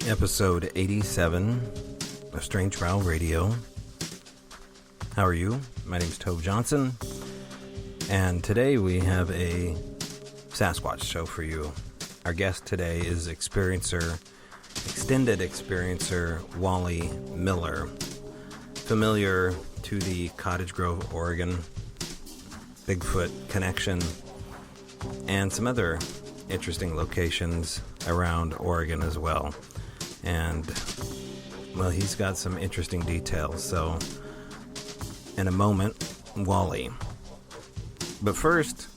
Episode 87 of Strange Trial Radio. How are you? My name is Tove Johnson, and today we have a Sasquatch show for you. Our guest today is extended experiencer Wally Miller, familiar to the Cottage Grove, Oregon, Bigfoot connection, and some other interesting locations around Oregon as well. And, well, he's got some interesting details. So, in a moment, Wally. But first,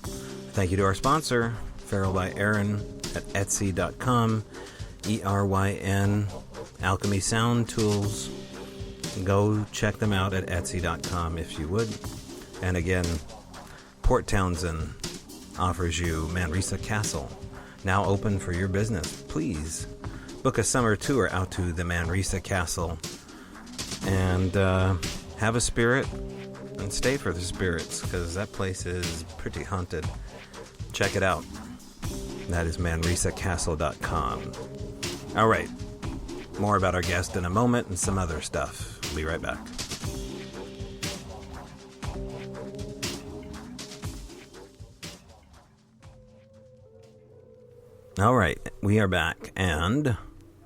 thank you to our sponsor, Feral by Aaron at Etsy.com, ERYN, Alchemy Sound Tools. Go check them out at Etsy.com if you would. And again, Port Townsend offers you Manresa Castle, now open for your business. Please book a summer tour out to the Manresa Castle and have a spirit and stay for the spirits, because that place is pretty haunted. Check it out. That is manresacastle.com. All right, more about our guest in a moment and some other stuff. We'll be right back. All right, we are back, and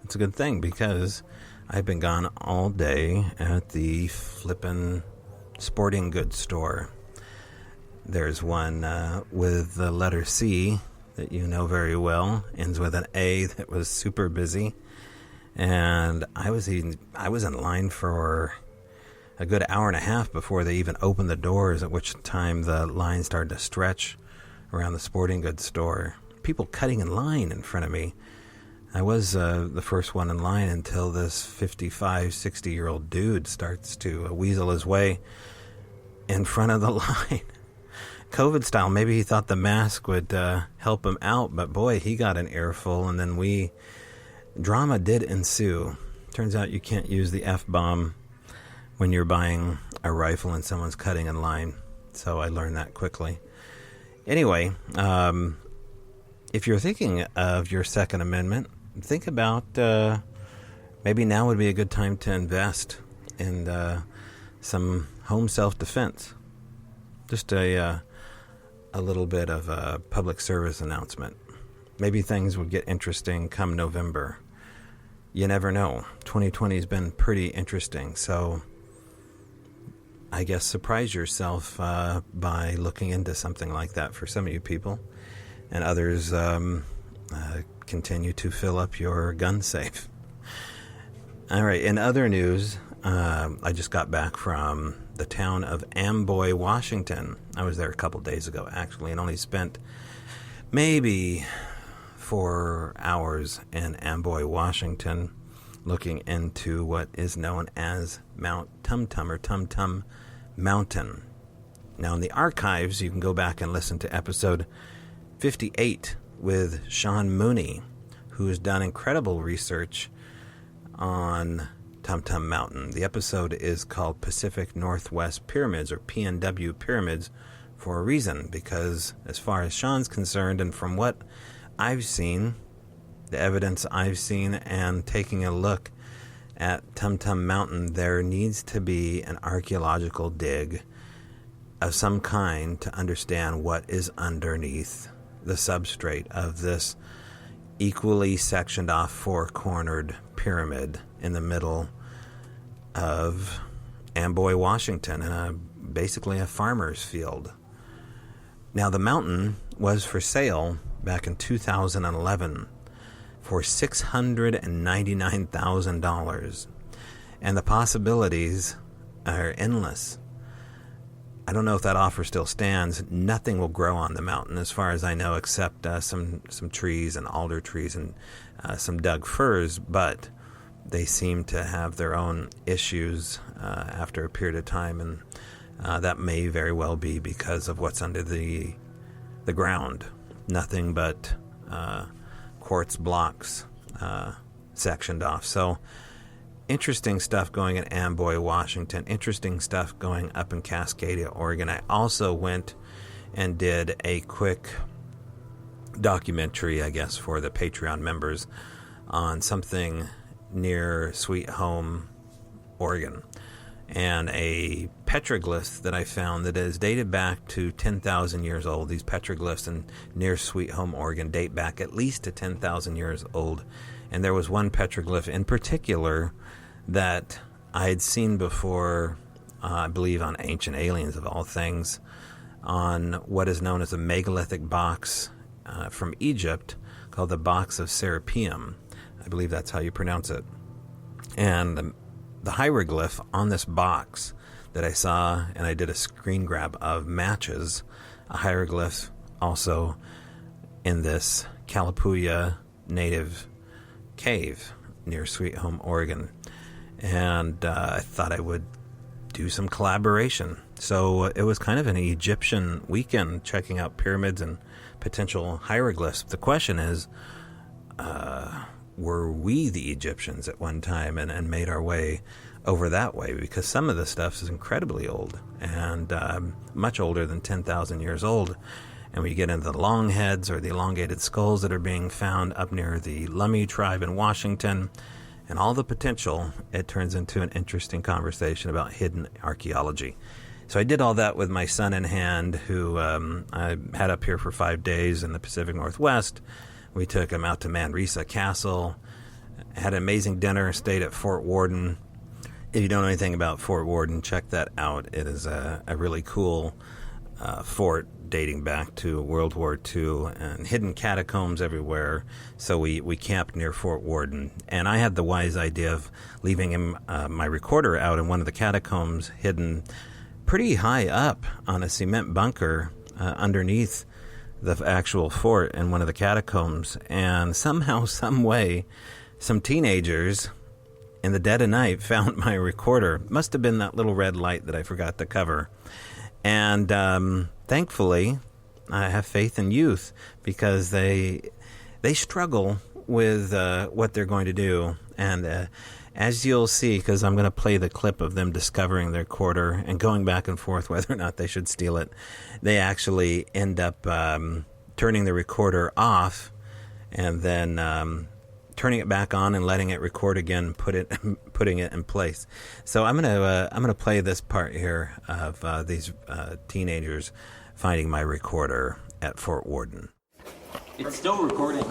it's a good thing because I've been gone all day at the flippin' sporting goods store. There's one with the letter C that you know very well, ends with an A, that was super busy, and I was in line for a good hour and a half before they even opened the doors, at which time the line started to stretch around the sporting goods store. People cutting in line in front of me. I was the first one in line until this 55, 60-year-old dude starts to weasel his way in front of the line. COVID style. Maybe he thought the mask would help him out, but boy, he got an earful, and then drama did ensue. Turns out you can't use the F-bomb when you're buying a rifle and someone's cutting in line. So I learned that quickly. Anyway, if you're thinking of your Second Amendment, think about maybe now would be a good time to invest in some home self-defense. Just a little bit of a public service announcement. Maybe things would get interesting come November. You never know. 2020 has been pretty interesting, so I guess surprise yourself by looking into something like that for some of you people. And others continue to fill up your gun safe. All right, in other news, I just got back from the town of Amboy, Washington. I was there a couple days ago, actually, and only spent maybe 4 hours in Amboy, Washington, looking into what is known as Mount Tumtum, or Tum Tum Mountain. Now, in the archives, you can go back and listen to episode 58 with Sean Mooney, who has done incredible research on Tum Tum Mountain. The episode is called Pacific Northwest Pyramids, or PNW Pyramids, for a reason, because as far as Sean's concerned, and from what I've seen, the evidence I've seen, and taking a look at Tum Tum Mountain, there needs to be an archaeological dig of some kind to understand what is underneath the substrate of this equally sectioned off four-cornered pyramid in the middle of Amboy, Washington, in basically a farmer's field. Now, the mountain was for sale back in 2011 for $699,000, and the possibilities are endless. I don't know if that offer still stands. Nothing will grow on the mountain, as far as I know, except some trees and alder trees and some Doug firs, but they seem to have their own issues after a period of time, and that may very well be because of what's under the ground. Nothing but quartz blocks sectioned off. So interesting stuff going in Amboy, Washington. Interesting stuff going up in Cascadia, Oregon. I also went and did a quick documentary, I guess, for the Patreon members on something near Sweet Home, Oregon. And a petroglyph that I found that is dated back to 10,000 years old. These petroglyphs in near Sweet Home, Oregon date back at least to 10,000 years old. And there was one petroglyph in particular that I had seen before, I believe on Ancient Aliens of all things, on what is known as a megalithic box from Egypt called the Box of Serapeum. I believe that's how you pronounce it. And the hieroglyph on this box that I saw, and I did a screen grab of, matches a hieroglyph also in this Kalapuya native cave near Sweet Home, Oregon. And I thought I would do some collaboration. So it was kind of an Egyptian weekend checking out pyramids and potential hieroglyphs. The question is, were we the Egyptians at one time and made our way over that way? Because some of the stuff is incredibly old and much older than 10,000 years old. And we get into the long heads or the elongated skulls that are being found up near the Lummi tribe in Washington, and all the potential, it turns into an interesting conversation about hidden archaeology. So I did all that with my son in hand, who I had up here for 5 days in the Pacific Northwest. We took him out to Manresa Castle, had an amazing dinner, stayed at Fort Worden. If you don't know anything about Fort Worden, check that out. It is a really cool fort dating back to World War II, and hidden catacombs everywhere. So we camped near Fort Worden, and I had the wise idea of leaving him my recorder out in one of the catacombs, hidden pretty high up on a cement bunker underneath the actual fort in one of the catacombs. And somehow, some way, some teenagers in the dead of night found my recorder. Must have been that little red light that I forgot to cover. And thankfully, I have faith in youth, because they struggle with what they're going to do. And as you'll see, because I'm going to play the clip of them discovering their recorder and going back and forth whether or not they should steal it, they actually end up turning the recorder off and then turning it back on and letting it record again, putting it in place. So I'm gonna play this part here of these teenagers finding my recorder at Fort Worden. It's still recording.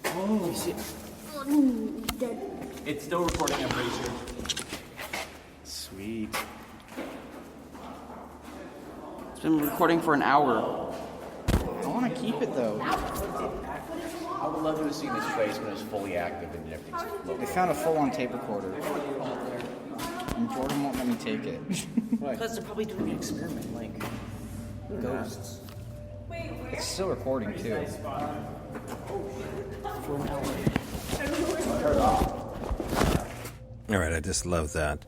Oh, shit. It's still recording, I'm pretty sure. Sweet. It's been recording for an hour. I want to keep it though. I would love to have seen his face when it was fully active and everything's They found a full-on tape recorder. And Jordan won't let me take it. Because they're probably doing an experiment, like ghosts. It's still recording too. For an hour. All right, I just love that.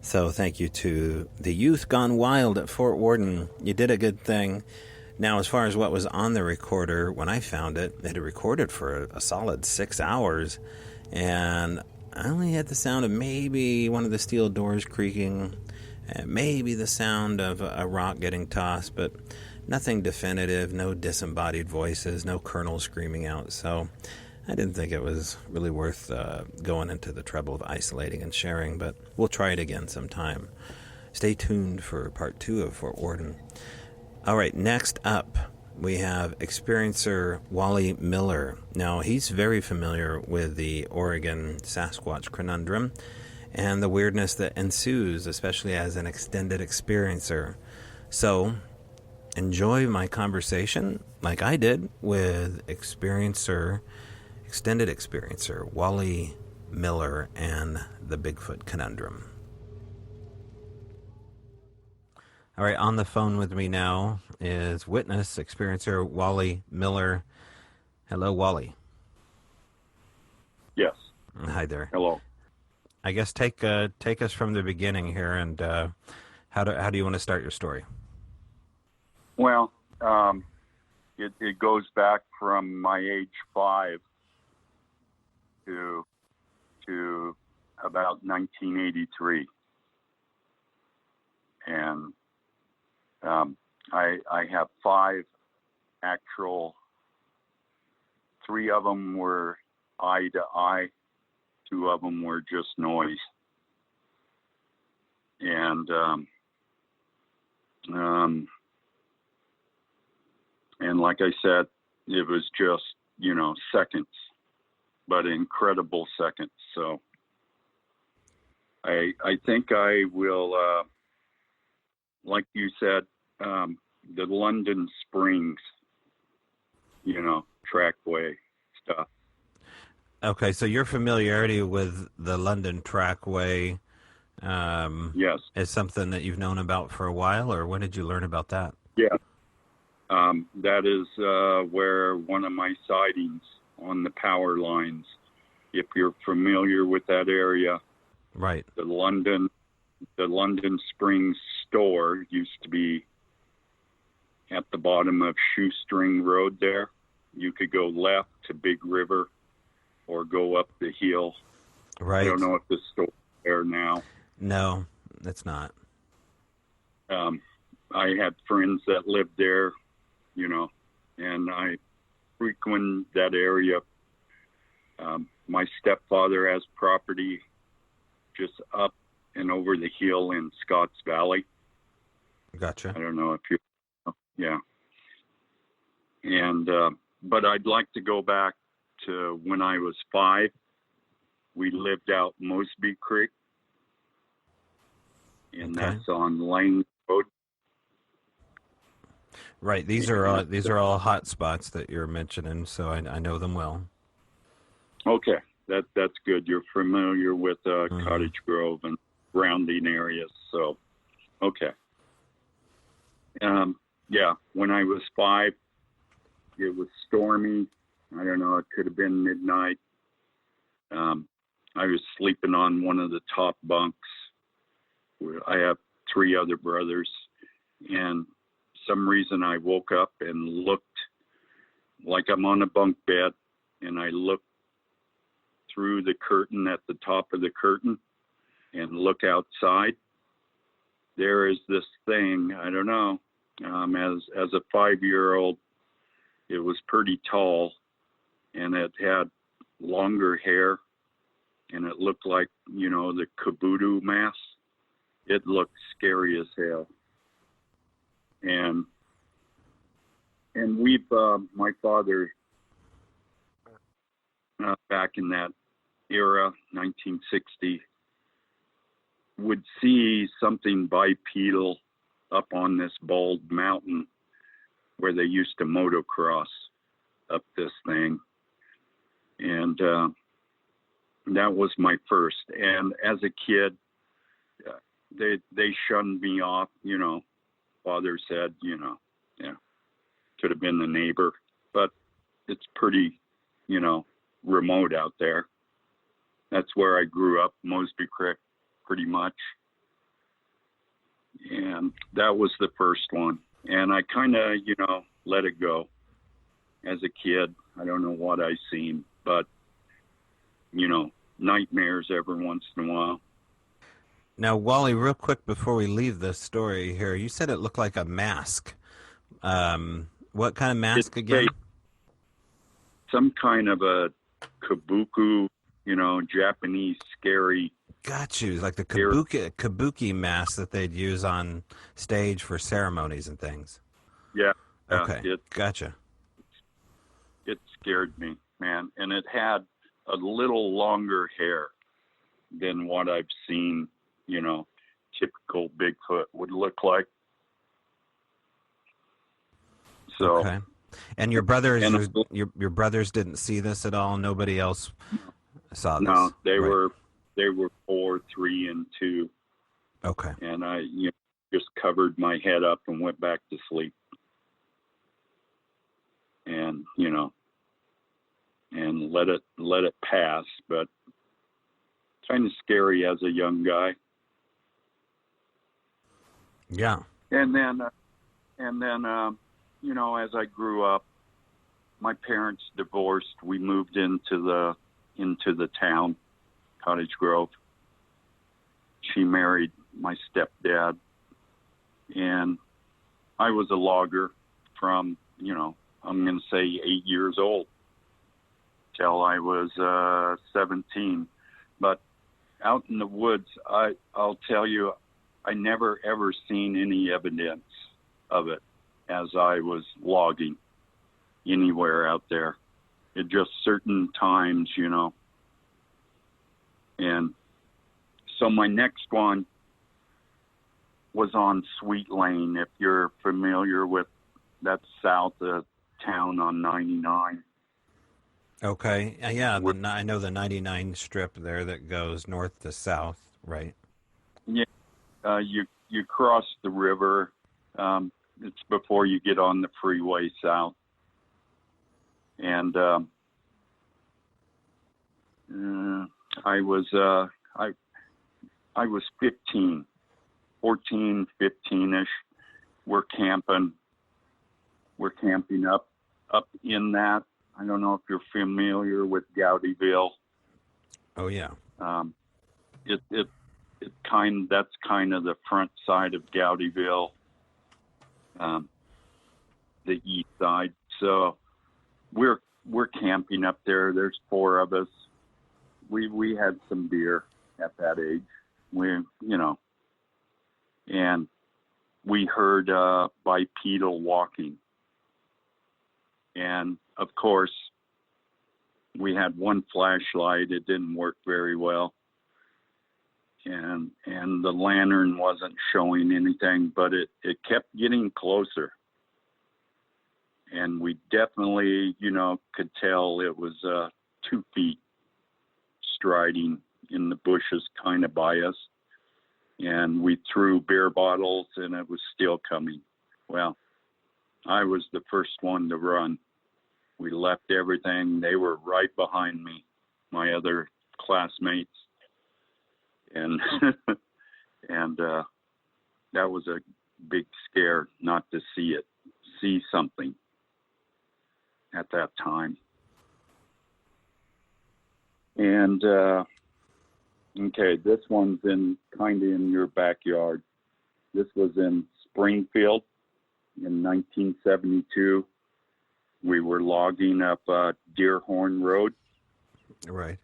So thank you to the youth gone wild at Fort Worden. You did a good thing. Now, as far as what was on the recorder, when I found it, it had recorded for a solid 6 hours, and I only had the sound of maybe one of the steel doors creaking, maybe the sound of a rock getting tossed, but nothing definitive, no disembodied voices, no colonel screaming out. So I didn't think it was really worth going into the trouble of isolating and sharing, but we'll try it again sometime. Stay tuned for part 2 of Fort Worden. All right, next up, we have experiencer Wally Miller. Now, he's very familiar with the Oregon Sasquatch conundrum and the weirdness that ensues, especially as an extended experiencer. So, enjoy my conversation, like I did, with extended experiencer Wally Miller and the Bigfoot conundrum. All right, on the phone with me now is witness experiencer Wally Miller. Hello, Wally. Yes. Hi there. Hello. I guess take us from the beginning here, and how do you want to start your story? Well, it goes back from my age 5 to about 1983, and I have 5 actual. 3 of them were eye to eye 2 of them were just noise. And like I said, it was just, seconds, but incredible seconds. So I think I will, like you said, the London Springs, trackway stuff. Okay, so your familiarity with the London Trackway Yes. is something that you've known about for a while, or when did you learn about that? Yeah. That is where one of my sightings on the power lines, if you're familiar with that area, Right. the London Springs store used to be at the bottom of Shoestring Road there. You could go left to Big River or go up the hill. Right. I don't know if the store's there now. No, it's not. I had friends that lived there, and I frequent that area. My stepfather has property just up and over the hill in Scotts Valley. Gotcha. I don't know if you, yeah. And, but I'd like to go back to when I was 5. We lived out Mosby Creek, and Okay. that's on Lane Road. Right. These are all hot spots that you're mentioning, so I know them well. Okay, that's good. You're familiar with Cottage Grove and surrounding areas, so okay. Yeah, when I was 5, it was stormy. I don't know, it could have been midnight. I was sleeping on one of the top bunks. I have 3 other brothers, and some reason I woke up and looked like I'm on a bunk bed, and I looked through the curtain at the top of the curtain and look outside. There is this thing, I don't know, as a 5-year-old, it was pretty tall, and it had longer hair, and it looked like, the Kabuto mask. It looked scary as hell. And we've, my father, back in that era, 1960, would see something bipedal up on this bald mountain where they used to motocross up this thing. And that was my first. And as a kid, they shunned me off, Father said, yeah, could have been the neighbor, but it's pretty, remote out there. That's where I grew up, Mosby Creek, pretty much. And that was the first one. And I kind of, let it go. As a kid, I don't know what I seen, but, nightmares every once in a while. Now, Wally, real quick before we leave this story here, you said it looked like a mask. What kind of mask again? Some kind of a kabuki, Japanese scary. Got you. Like the kabuki mask that they'd use on stage for ceremonies and things. Yeah. Okay. Gotcha. It scared me, man. And it had a little longer hair than what I've seen, typical Bigfoot would look like. So. Okay. And your brothers, your brothers didn't see this at all. Nobody else saw this. No, they were 4, 3, and 2. Okay. And I just covered my head up and went back to sleep. And and let it pass, but kind of scary as a young guy. Yeah. And then as I grew up, my parents divorced. We moved into the town, Cottage Grove. She married my stepdad, and I was a logger from, I'm going to say 8 years old till I was 17. But out in the woods, I'll tell you, I never ever seen any evidence of it as I was logging anywhere out there. At just certain times, you know. And so my next one was on Sweet Lane, if you're familiar with that, south of town on 99. Okay. Yeah, I know the 99 strip there that goes north to south, right? Yeah, you cross the river. It's before you get on the freeway south. And I was 15, 14, 15ish. We're camping up in that. I don't know if you're familiar with Gowdyville. Oh yeah. That's kind of the front side of Gowdyville, the east side. So we're camping up there. There's 4 of us. We had some beer at that age. And we heard bipedal walking. And of course, we had one flashlight. It didn't work very well. And the lantern wasn't showing anything, but it kept getting closer. And we definitely, could tell it was 2 feet striding in the bushes kind of by us. And we threw beer bottles and it was still coming. Well, I was the first one to run. We left everything. They were right behind me, my other classmates. And that was a big scare not to see something at that time. And okay, this one's kind of in your backyard. This was in Springfield in 1972. We were logging up Deerhorn Road. Right.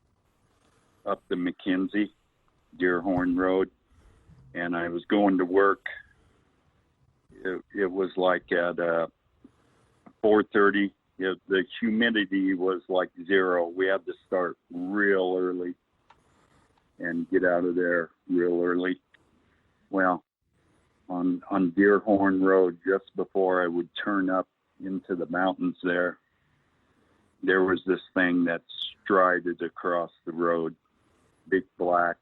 Up the McKenzie, Deerhorn Road. And I was going to work. It was like at 4:30. The humidity was like 0. We had to start real early and get out of there real early. Well, on Deerhorn Road, just before I would turn up into the mountains there was this thing that strided across the road, big black,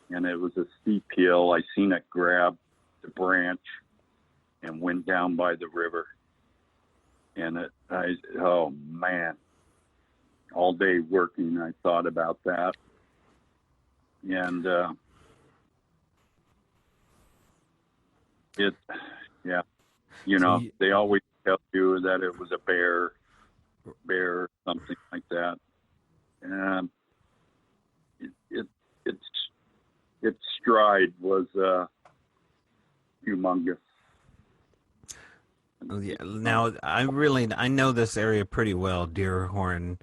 and it was a steep hill. I seen it grab the branch and went down by the river. And oh man, all day working, I thought about that. And they always tell you that it was a bear, something like that. And its stride was humongous. Yeah. Now I know this area pretty well, Deerhorn.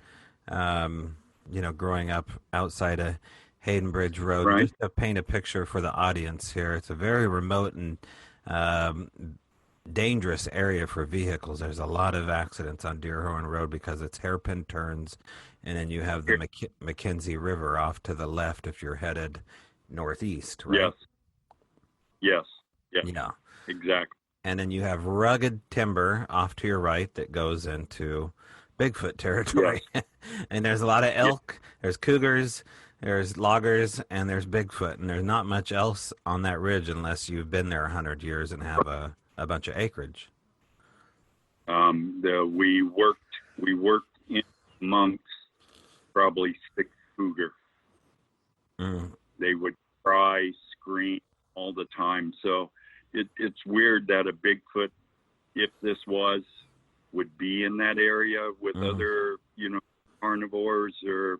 Growing up outside of Hayden Bridge Road. Right. Just to paint a picture for the audience here, it's a very remote and dangerous area for vehicles. There's a lot of accidents on Deerhorn Road because it's hairpin turns, and then you have the McKenzie River off to the left if you're headed northeast, right? Yes. Yeah. Exactly. And then you have rugged timber off to your right that goes into Bigfoot territory. Yes. And there's a lot of elk, there's cougars, there's loggers, and there's Bigfoot. And there's not much else on that ridge unless you've been there 100 years and have a bunch of acreage. We worked in amongst probably 6 cougar. Mm. They would cry, scream all the time. So it's weird that a Bigfoot, if this would be in that area with other, carnivores or,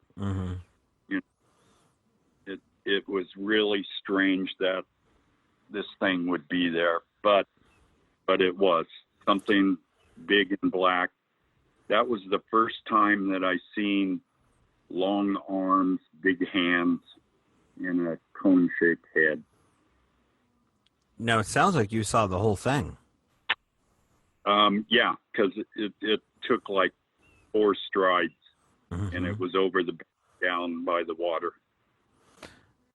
it was really strange that this thing would be there, but it was something big and black. That was the first time that I seen long arms, big hands, and a cone-shaped head. Now, it sounds like you saw the whole thing. Yeah, because it took like 4 strides, and it was over the down by the water.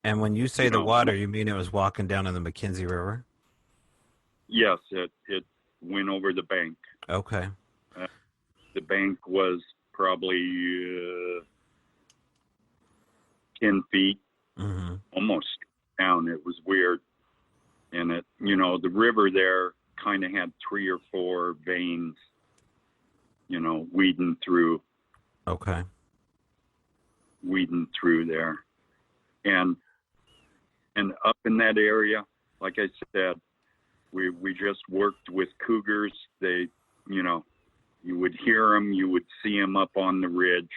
And when you say the water, you mean it was walking down in the McKenzie River? Yes, it went over the bank. Okay. The bank was probably 10 feet, almost down. It was weird. And it, the river there kind of had 3 or 4 veins, weeding through. Okay. Weeding through there. And up in that area, like I said, we just worked with cougars. They, you would hear them, you would see them up on the ridge,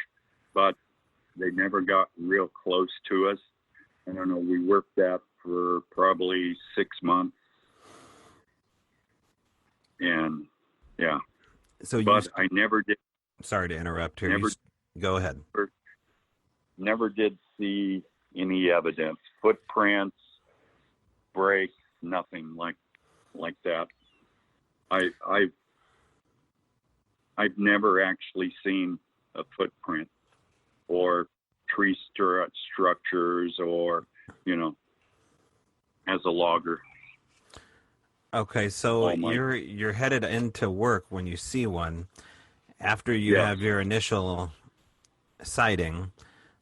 but they never got real close to us. I don't know, we worked that for probably 6 months. And yeah. But I never did. Sorry to interrupt here. Go ahead. Never did see any evidence, footprints, breaks, nothing like that. I've never actually seen a footprint or tree structures or, as a logger. Okay, so you're headed into work when you see one. After you have your initial sighting,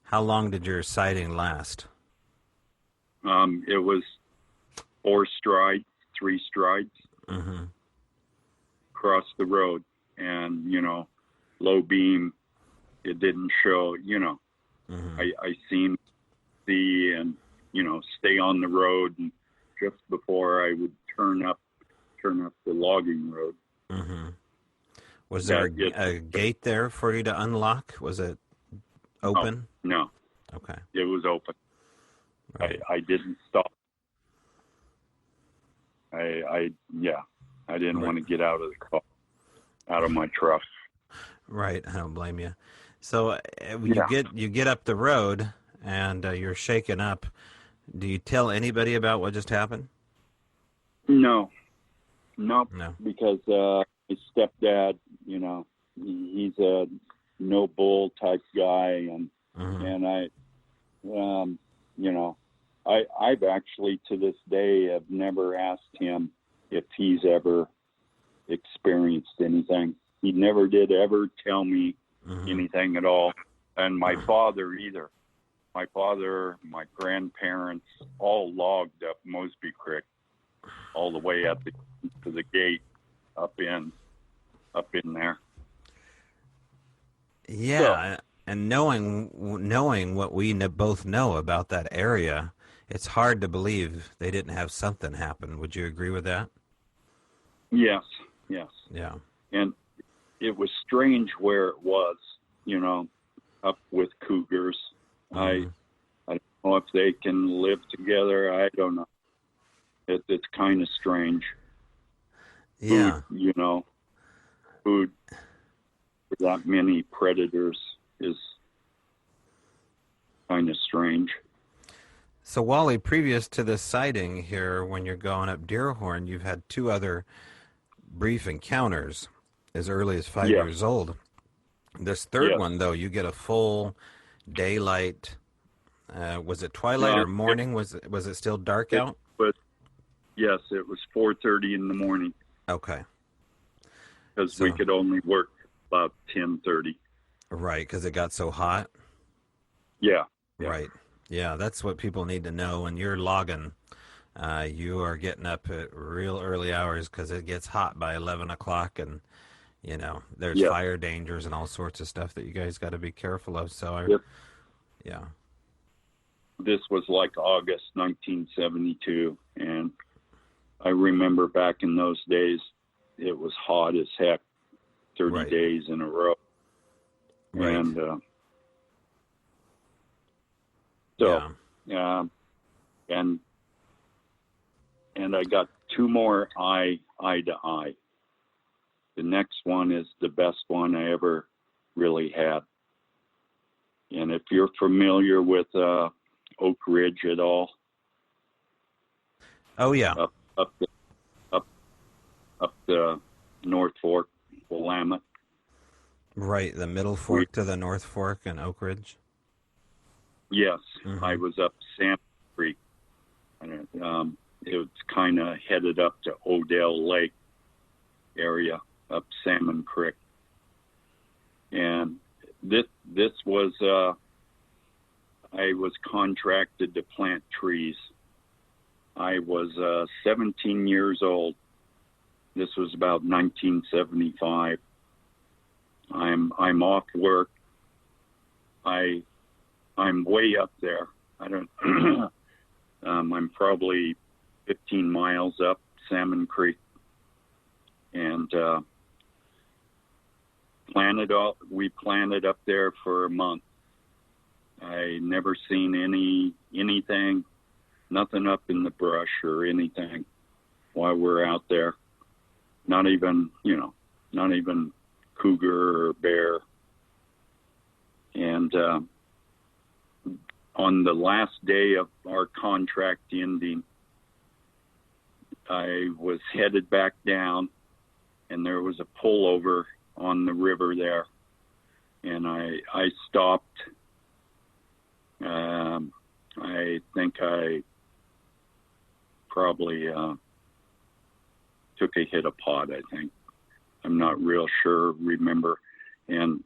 how long did your sighting last? It was 4 strides, 3 strides across the road, and low beam. It didn't show. I seen see and stay on the road, and just before I would turn up the logging road. Was there a gate there for you to unlock? Was it open? No. Okay. It was open. Right. I didn't stop. I didn't want to get out of the car, out of my truck. Right. I don't blame you. So you get up the road and you're shaken up. Do you tell anybody about what just happened? No. Because his stepdad, he's a no bull type guy, and I've actually to this day have never asked him if he's ever experienced anything. He never did ever tell me anything at all, and my father either. My father, my grandparents, all logged up Mosby Creek, all the way up to the gate, up in there. Yeah, and knowing what we both know about that area, it's hard to believe they didn't have something happen. Would you agree with that? Yes. Yeah. And it was strange where it was, up with cougars. I don't know if they can live together. I don't know. It's kind of strange. Yeah. Food for that many predators is kind of strange. So, Wally, previous to this sighting here, when you're going up Deerhorn, you've had 2 other brief encounters as early as 5 years old. This third one, though, you get a full daylight. Was it twilight or morning? Was it still dark out? But yes, it was 4:30 in the morning. Okay. Because we could only work about 10:30. Right, because it got so hot. Yeah. Right. Yeah, that's what people need to know. When you're logging, you are getting up at real early hours because it gets hot by 11 o'clock, and there's fire dangers and all sorts of stuff that you guys got to be careful of. So, yeah. This was like August 1972, and I remember back in those days, it was hot as heck, 30 days in a row. Right. And and I got 2 more eye to eye. The next one is the best one I ever really had. And if you're familiar with Oak Ridge at all, Oh yeah, up the North Fork, Willamette. right. The Middle Fork to the North Fork and Oak Ridge. Yes, Mm-hmm. I was up Salmon Creek. And it was kind of headed up to Odell Lake area, up Salmon Creek. And this was, I was contracted to plant trees. I was 17 years old. This was about 1975. I'm off work. I'm way up there. I don't. I'm probably 15 miles up Salmon Creek, and we planted up there for a month. I never seen anything, nothing up in the brush or anything while we're out there. Not even cougar or bear. And on the last day of our contract ending, I was headed back down, and there was a pullover on the river there, and I stopped. I think I probably took a hit of pot, I think. I'm not real sure, remember. And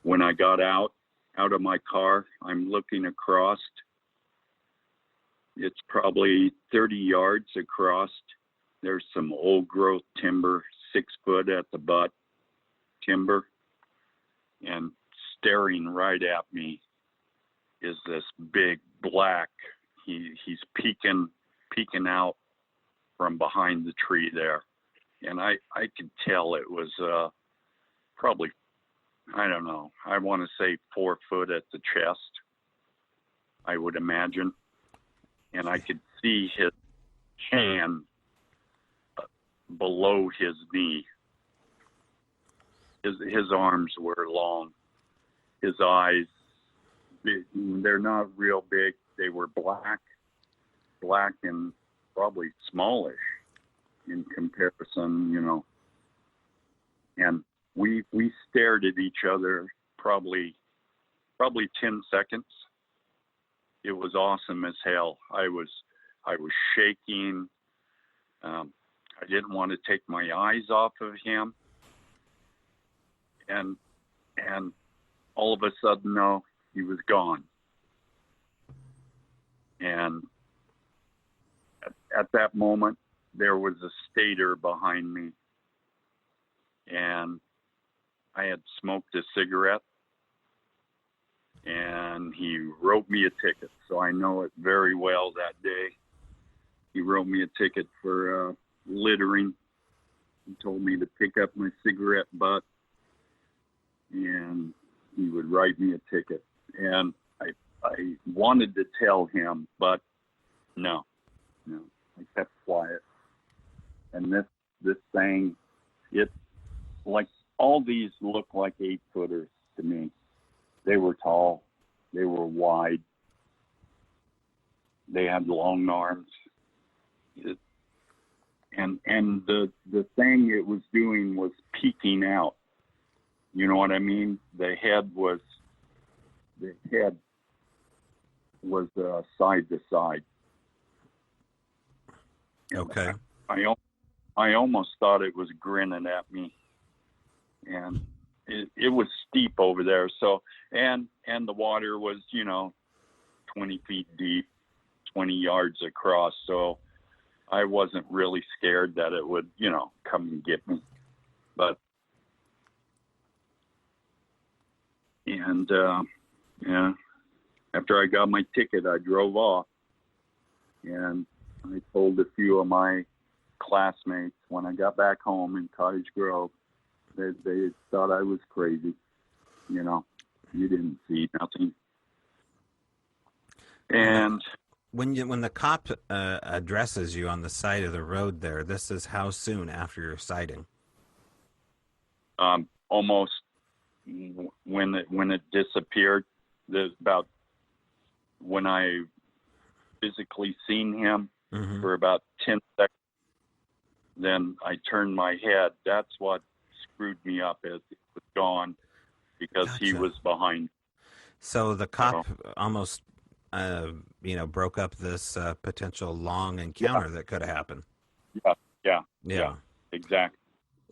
when I got out of my car, I'm looking across. It's probably 30 yards across. There's some old growth timber, 6 foot at the butt timber. And staring right at me is this big black. He's peeking out from behind the tree there. And I could tell it was probably, I don't know, I want to say 4 foot at the chest, I would imagine. And I could see his hand below his knee. His arms were long. His eyes, they're not real big. They were black and probably smallish in comparison, And we stared at each other probably 10 seconds. It was awesome as hell. I was shaking. I didn't want to take my eyes off of him. And all of a sudden, no, he was gone. And at that moment, there was a stater behind me, and I had smoked a cigarette, and he wrote me a ticket. So I know it very well that day. He wrote me a ticket for littering. He told me to pick up my cigarette butt, and he would write me a ticket. And I wanted to tell him, but no, I kept quiet. And this thing, it, like, all these look like 8-footers to me. They were tall, they were wide, they had long arms. And the thing it was doing was peeking out. You know what I mean? The head was side to side. Okay. I almost thought it was grinning at me, and it was steep over there. So and the water was 20 feet deep, 20 yards across. So I wasn't really scared that it would come and get me, but yeah. After I got my ticket, I drove off, and I told a few of my classmates when I got back home in Cottage Grove, they thought I was crazy. You didn't see nothing. And when the cop addresses you on the side of the road there, this is how soon after your sighting? almost when it disappeared, there's about when I physically seen him for about 10 seconds, then I turned my head. That's what screwed me up as it was gone, because he Gotcha. was behind. So the cop almost, broke up this potential long encounter that could have happened. Yeah, Yeah. exactly.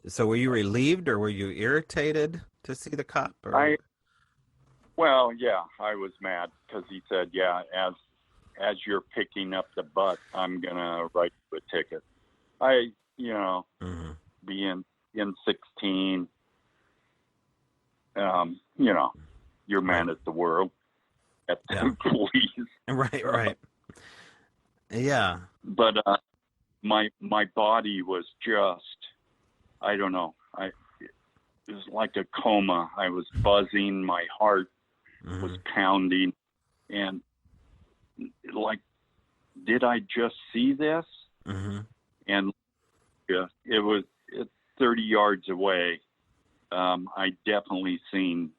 So were you relieved or were you irritated to see the cop? Or... Well, yeah, I was mad because he said, yeah, as you're picking up the butt, I'm gonna write you a ticket. Being in 16, you're mad at the world, at the police. Right. Yeah. But my body was just, I don't know. It was like a coma. I was buzzing. My heart was pounding, and like, did I just see this? And it's 30 yards away. I definitely seen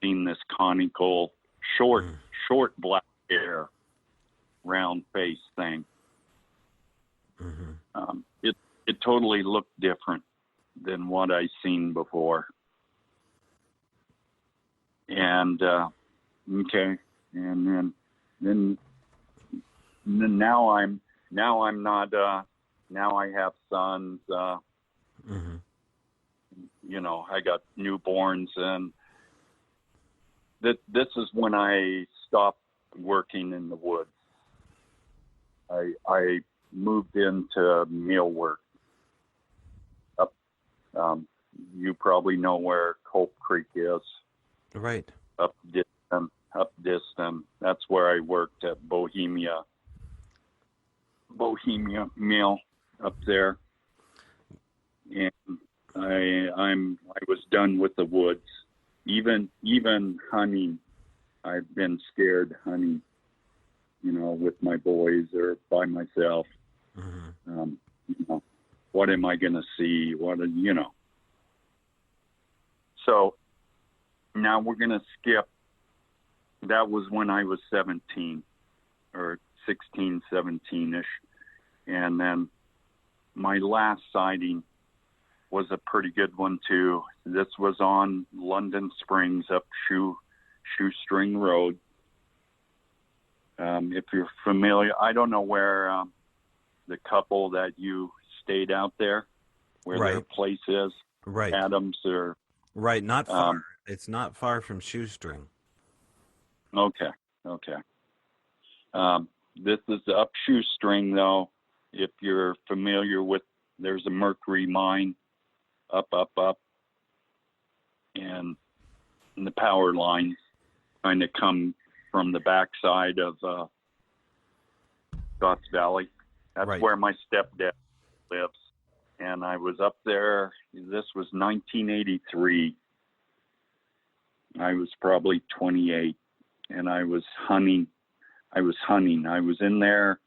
this conical, short black hair, round face thing. It totally looked different than what I seen before. And okay, and then now I'm not. Now I have sons. I got newborns, and this is when I stopped working in the woods. I moved into meal work. Up, you probably know where Cope Creek is. Right. Up distant. That's where I worked at Bohemia Mill up there, and I was done with the woods. Even hunting, I've been scared hunting, with my boys or by myself. What am I going to see? So now we're going to skip. That was when I was 17 or 16, 17-ish. And then my last sighting was a pretty good one too. This was on London Springs up Shoestring Road. If you're familiar, I don't know where the couple that you stayed out there, where their place is, right? Adams or right? Not far. It's not far from Shoestring. Okay. This is up Shoestring, though. If you're familiar with, there's a mercury mine up, and the power lines kind of come from the backside of Scotts Valley. That's where my stepdad lives. And I was up there. This was 1983. I was probably 28, and I was hunting. I was in there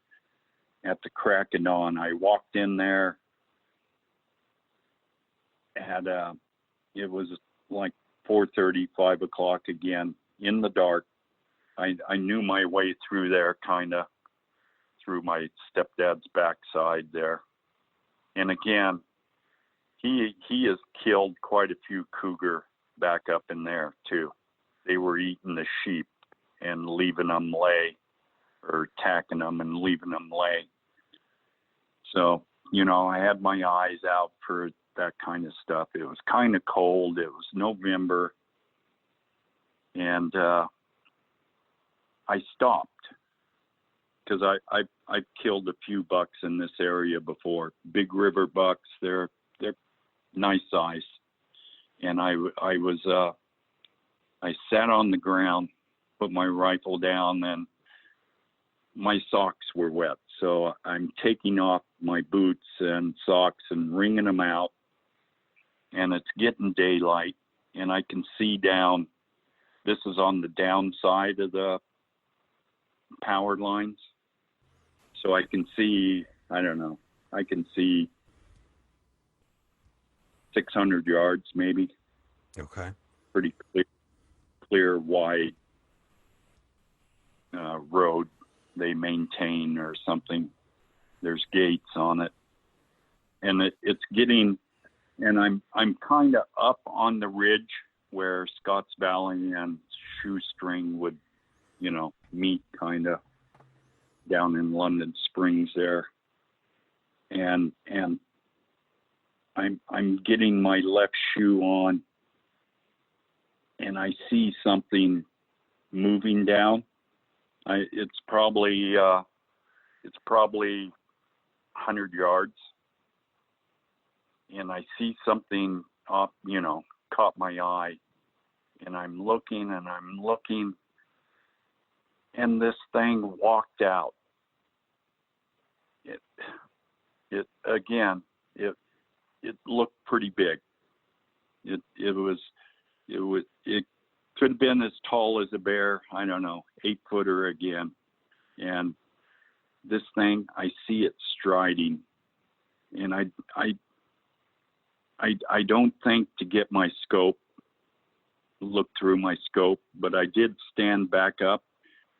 at the crack of dawn. I walked in there at it was like 4:30, 5 o'clock again, in the dark. I knew my way through there, kind of through my stepdad's backside there. And again, he has killed quite a few cougar back up in there too. They were eating the sheep and leaving them lay, or attacking them and leaving them lay. So, I had my eyes out for that kind of stuff. It was kind of cold. It was November. And I stopped because I've killed a few bucks in this area before. Big river bucks. They're nice size. And I sat on the ground, put my rifle down, and my socks were wet. So I'm taking off my boots and socks and wringing them out. And it's getting daylight, and I can see down. This is on the downside of the power lines. So I can see, I can see 600 yards maybe. Okay. pretty clear wide road they maintain or something. There's gates on it, and it's getting. And I'm kind of up on the ridge where Scotts Valley and Shoestring would, meet, kind of down in London Springs there. And I'm getting my left shoe on, and I see something moving down. It's probably 100 yards, and I see something up, caught my eye, and I'm looking, and this thing walked out. It looked pretty big. It could have been as tall as a bear. I don't know, 8-footer again. And this thing, I see it striding, and I don't think to get my scope, look through my scope, but I did stand back up,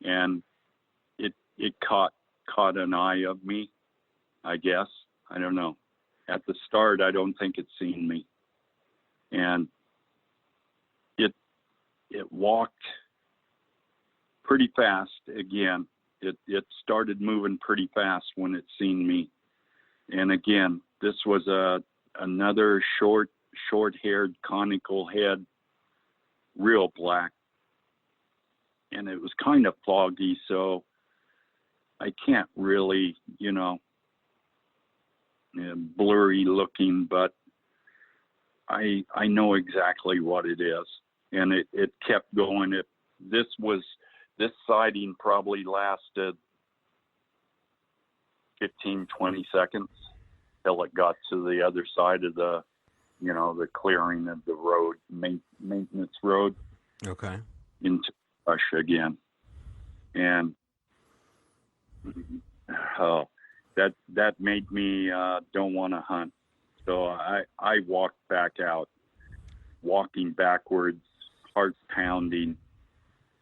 and it caught an eye of me, I guess. I don't know. At the start, I don't think it's seen me. And it walked pretty fast again. It started moving pretty fast when it seen me. And again, this was another short-haired, conical head, real black. And it was kind of foggy, so I can't really, blurry looking, but I know exactly what it is. And it kept going. This sighting probably lasted 15, 20 seconds till it got to the other side of the clearing of the road, maintenance road. Okay. Into brush again. And that made me don't want to hunt. So I walked back out, walking backwards, heart pounding.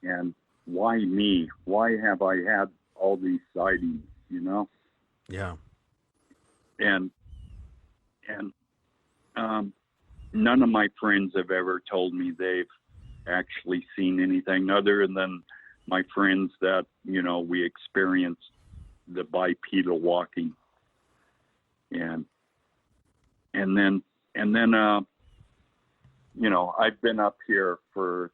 And why me? Why have I had all these sightings, Yeah. And none of my friends have ever told me they've actually seen anything other than my friends that, we experienced the bipedal walking. And then I've been up here for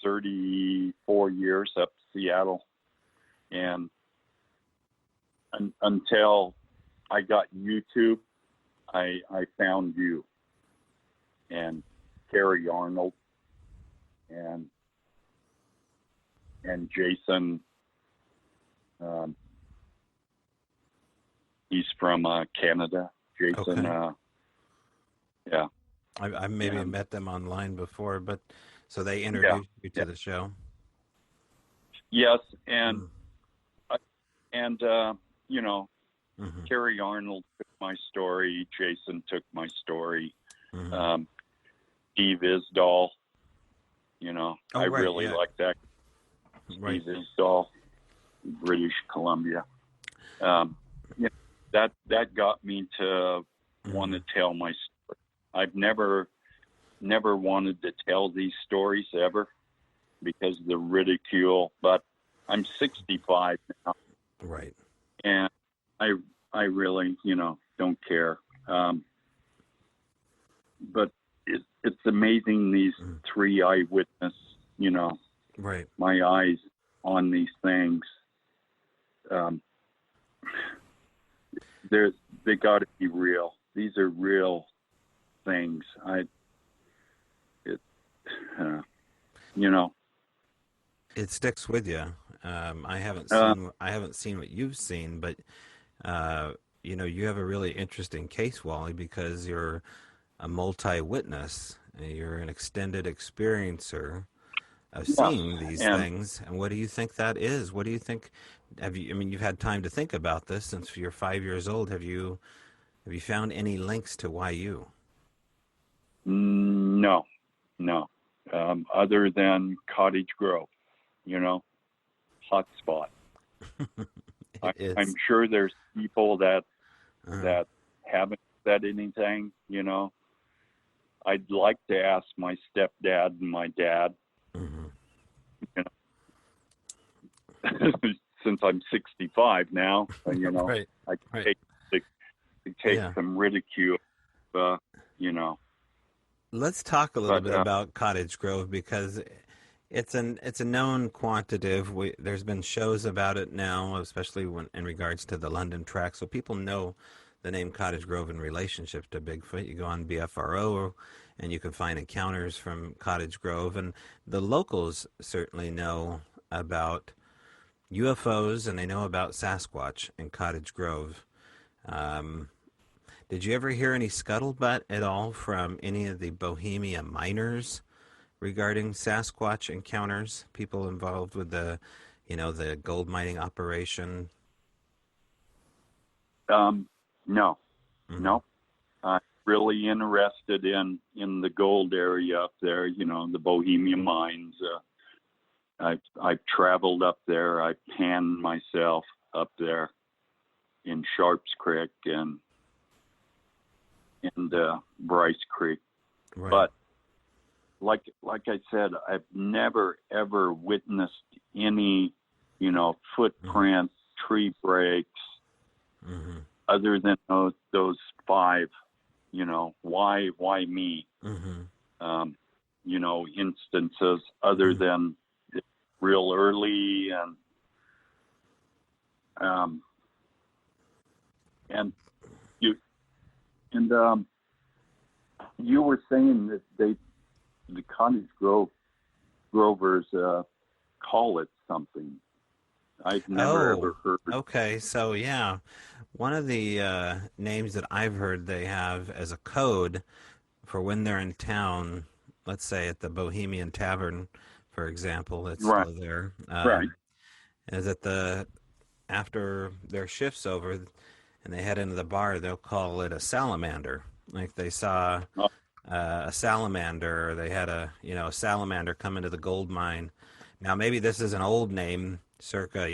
34 years, up Seattle, and until I got YouTube, I found you and Carrie Arnold and Jason. He's from Canada. Jason. Okay. Yeah. I've maybe met them online before, but so they introduced you to the show. Yes, and Carrie Arnold took my story. Jason took my story. Steve Isdall. I really like that. Right. Steve Isdall, British Columbia. That got me to want to tell my story. I've never wanted to tell these stories ever because of the ridicule, but I'm 65 now. Right. And I really, don't care. But it's amazing, these 3 eyewitness, right. my eyes on these things. They got to be real. These are real things. It sticks with you. I haven't seen what you've seen, but you have a really interesting case, Wally, because you're a multi-witness. You're an extended experiencer of seeing these things. And what do you think that is? What do you think? You've had time to think about this since you're 5 years old. Have you found any links to why you? No. other than Cottage Grove, hot spot. I'm sure there's people that haven't said anything, I'd like to ask my stepdad and my dad, since I'm 65 now, Right. I can take some ridicule, Let's talk a little bit about Cottage Grove because it's a known quantitative. There's been shows about it now, especially in regards to the London track, so people know the name Cottage Grove in relationship to Bigfoot. You go on BFRO, and you can find encounters from Cottage Grove, and the locals certainly know about UFOs, and they know about Sasquatch in Cottage Grove. Did you ever hear any scuttlebutt at all from any of the Bohemia miners regarding Sasquatch encounters? People involved with the gold mining operation? No. I'm really interested in the gold area up there, the Bohemia mines. I've traveled up there. I panned myself up there in Sharps Creek and Bryce Creek. Right. But like I said, I've never ever witnessed any, footprints, tree breaks, other than those 5. Why me? Instances other than real early and you were saying that the Cottage Grovers call it something. I've never ever heard. Okay, so yeah, one of the names that I've heard they have as a code for when they're in town, let's say at the Bohemian Tavern, for example, that's Right. still there. Right. Is that after their shift's over and they head into the bar, they'll call it a salamander. Like they saw a salamander, or they had a salamander come into the gold mine. Now maybe this is an old name, circa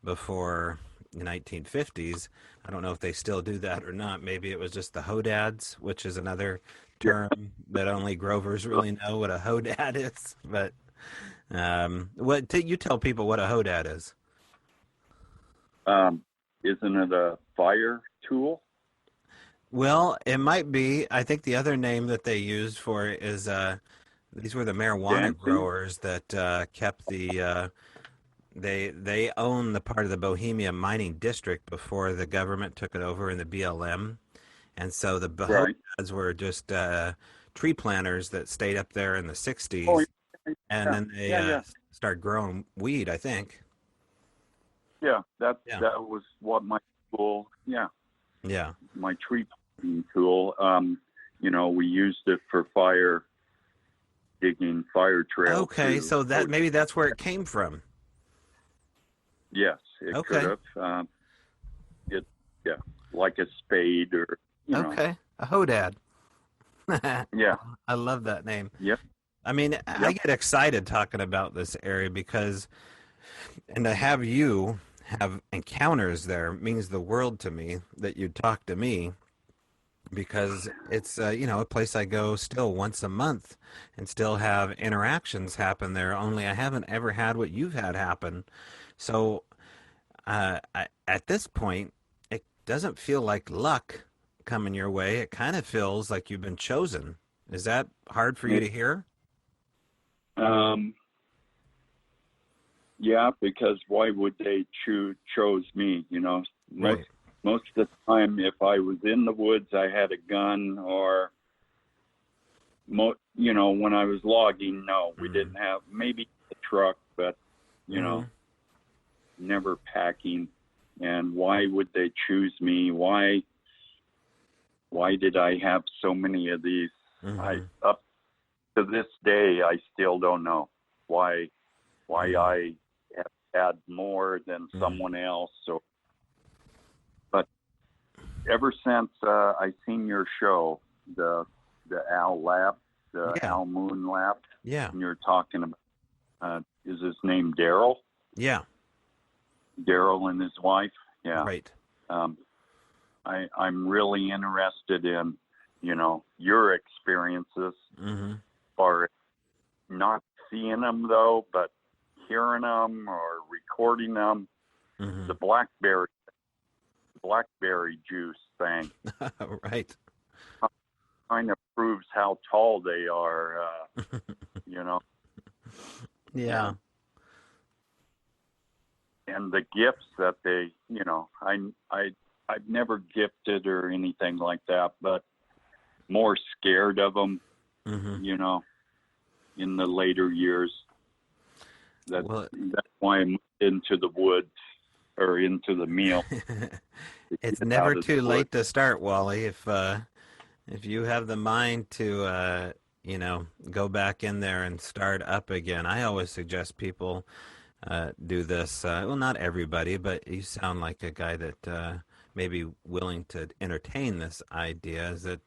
before the 1950s. I don't know if they still do that or not. Maybe it was just the hodads, which is another term that only Grovers really know what a hodad is. But you tell people what a hodad is? Isn't it a fire tool? Well, it might be. I think the other name that they used for it is these were the marijuana growers that kept the they own the part of the Bohemia mining district before the government took it over in the BLM, and so the hodads were just tree planters that stayed up there in the 60s, and then they started growing weed, I think. Yeah, that was what my tool. Yeah. My tree planting tool. We used it for fire digging, fire trails. Okay, so maybe that's where it came from. Yes, it could have. Like a spade or. Okay, a hodad. Yeah. I love that name. Yep. I mean, I get excited talking about this area and to have you have encounters there means the world to me that you talk to me, because it's a place I go still once a month and still have interactions happen there, only I haven't ever had what you've had happen. So at this point, it doesn't feel like luck coming your way. It kind of feels like you've been chosen. Is that hard for you to hear? Yeah, because why would they chose me? Right. Most of the time, if I was in the woods, I had a gun, or when I was logging, no, we didn't have, maybe a truck, but never packing. And why would they choose me? Why did I have so many of these? Up to this day, I still don't know why I have had more than someone else. But ever since I seen your show, the Owl Lab, the Yeah. Al Moon Lab. Yeah. And you're talking about, is his name Daryl? Yeah. Daryl and his wife. Yeah. Right. I'm really interested in, your experiences, Mm-hmm. or not seeing them though, but hearing them or recording them. Mm-hmm. The blackberry juice thing Right. kind of proves how tall they are. you know, Yeah. and the gifts that they, I've never gifted or anything like that, but more scared of them, Mm-hmm. In the later years. That's why I moved into the woods or into the meal. It's Get never out of too the late woods. to start, Wally. If you have the mind to go back in there and start up again, I always suggest people do this. Well, not everybody, but you sound like a guy that may be willing to entertain this idea. Is that,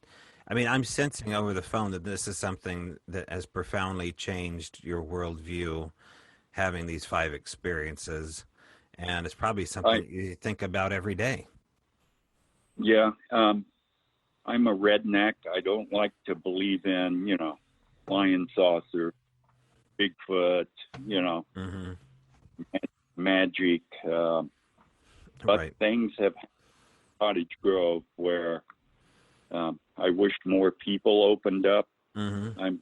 I mean, I'm sensing over the phone that this is something that has profoundly changed your worldview, having these 5 experiences, and it's probably something you think about every day. Yeah, I'm a redneck. I don't like to believe in, flying saucer, Bigfoot, Mm-hmm. magic. But Right. things have happened in Cottage Grove where I wish more people opened up. Mm-hmm.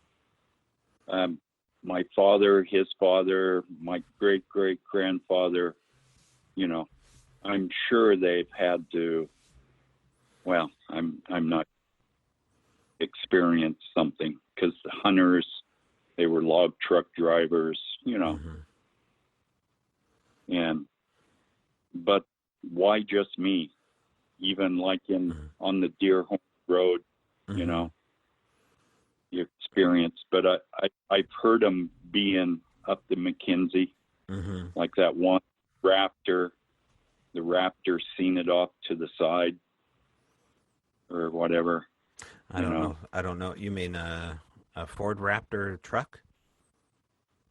My father, his father, my great grandfather, I'm sure they've had to. Well, I'm not experienced something because the hunters, they were log truck drivers, Mm-hmm. but why just me? Even like on the Deer Home Road, Mm-hmm. the experience. But I've heard them being up the McKenzie, Mm-hmm. like that one raptor, the raptor seen it off to the side or whatever. I don't know. I don't know. You mean a Ford Raptor truck?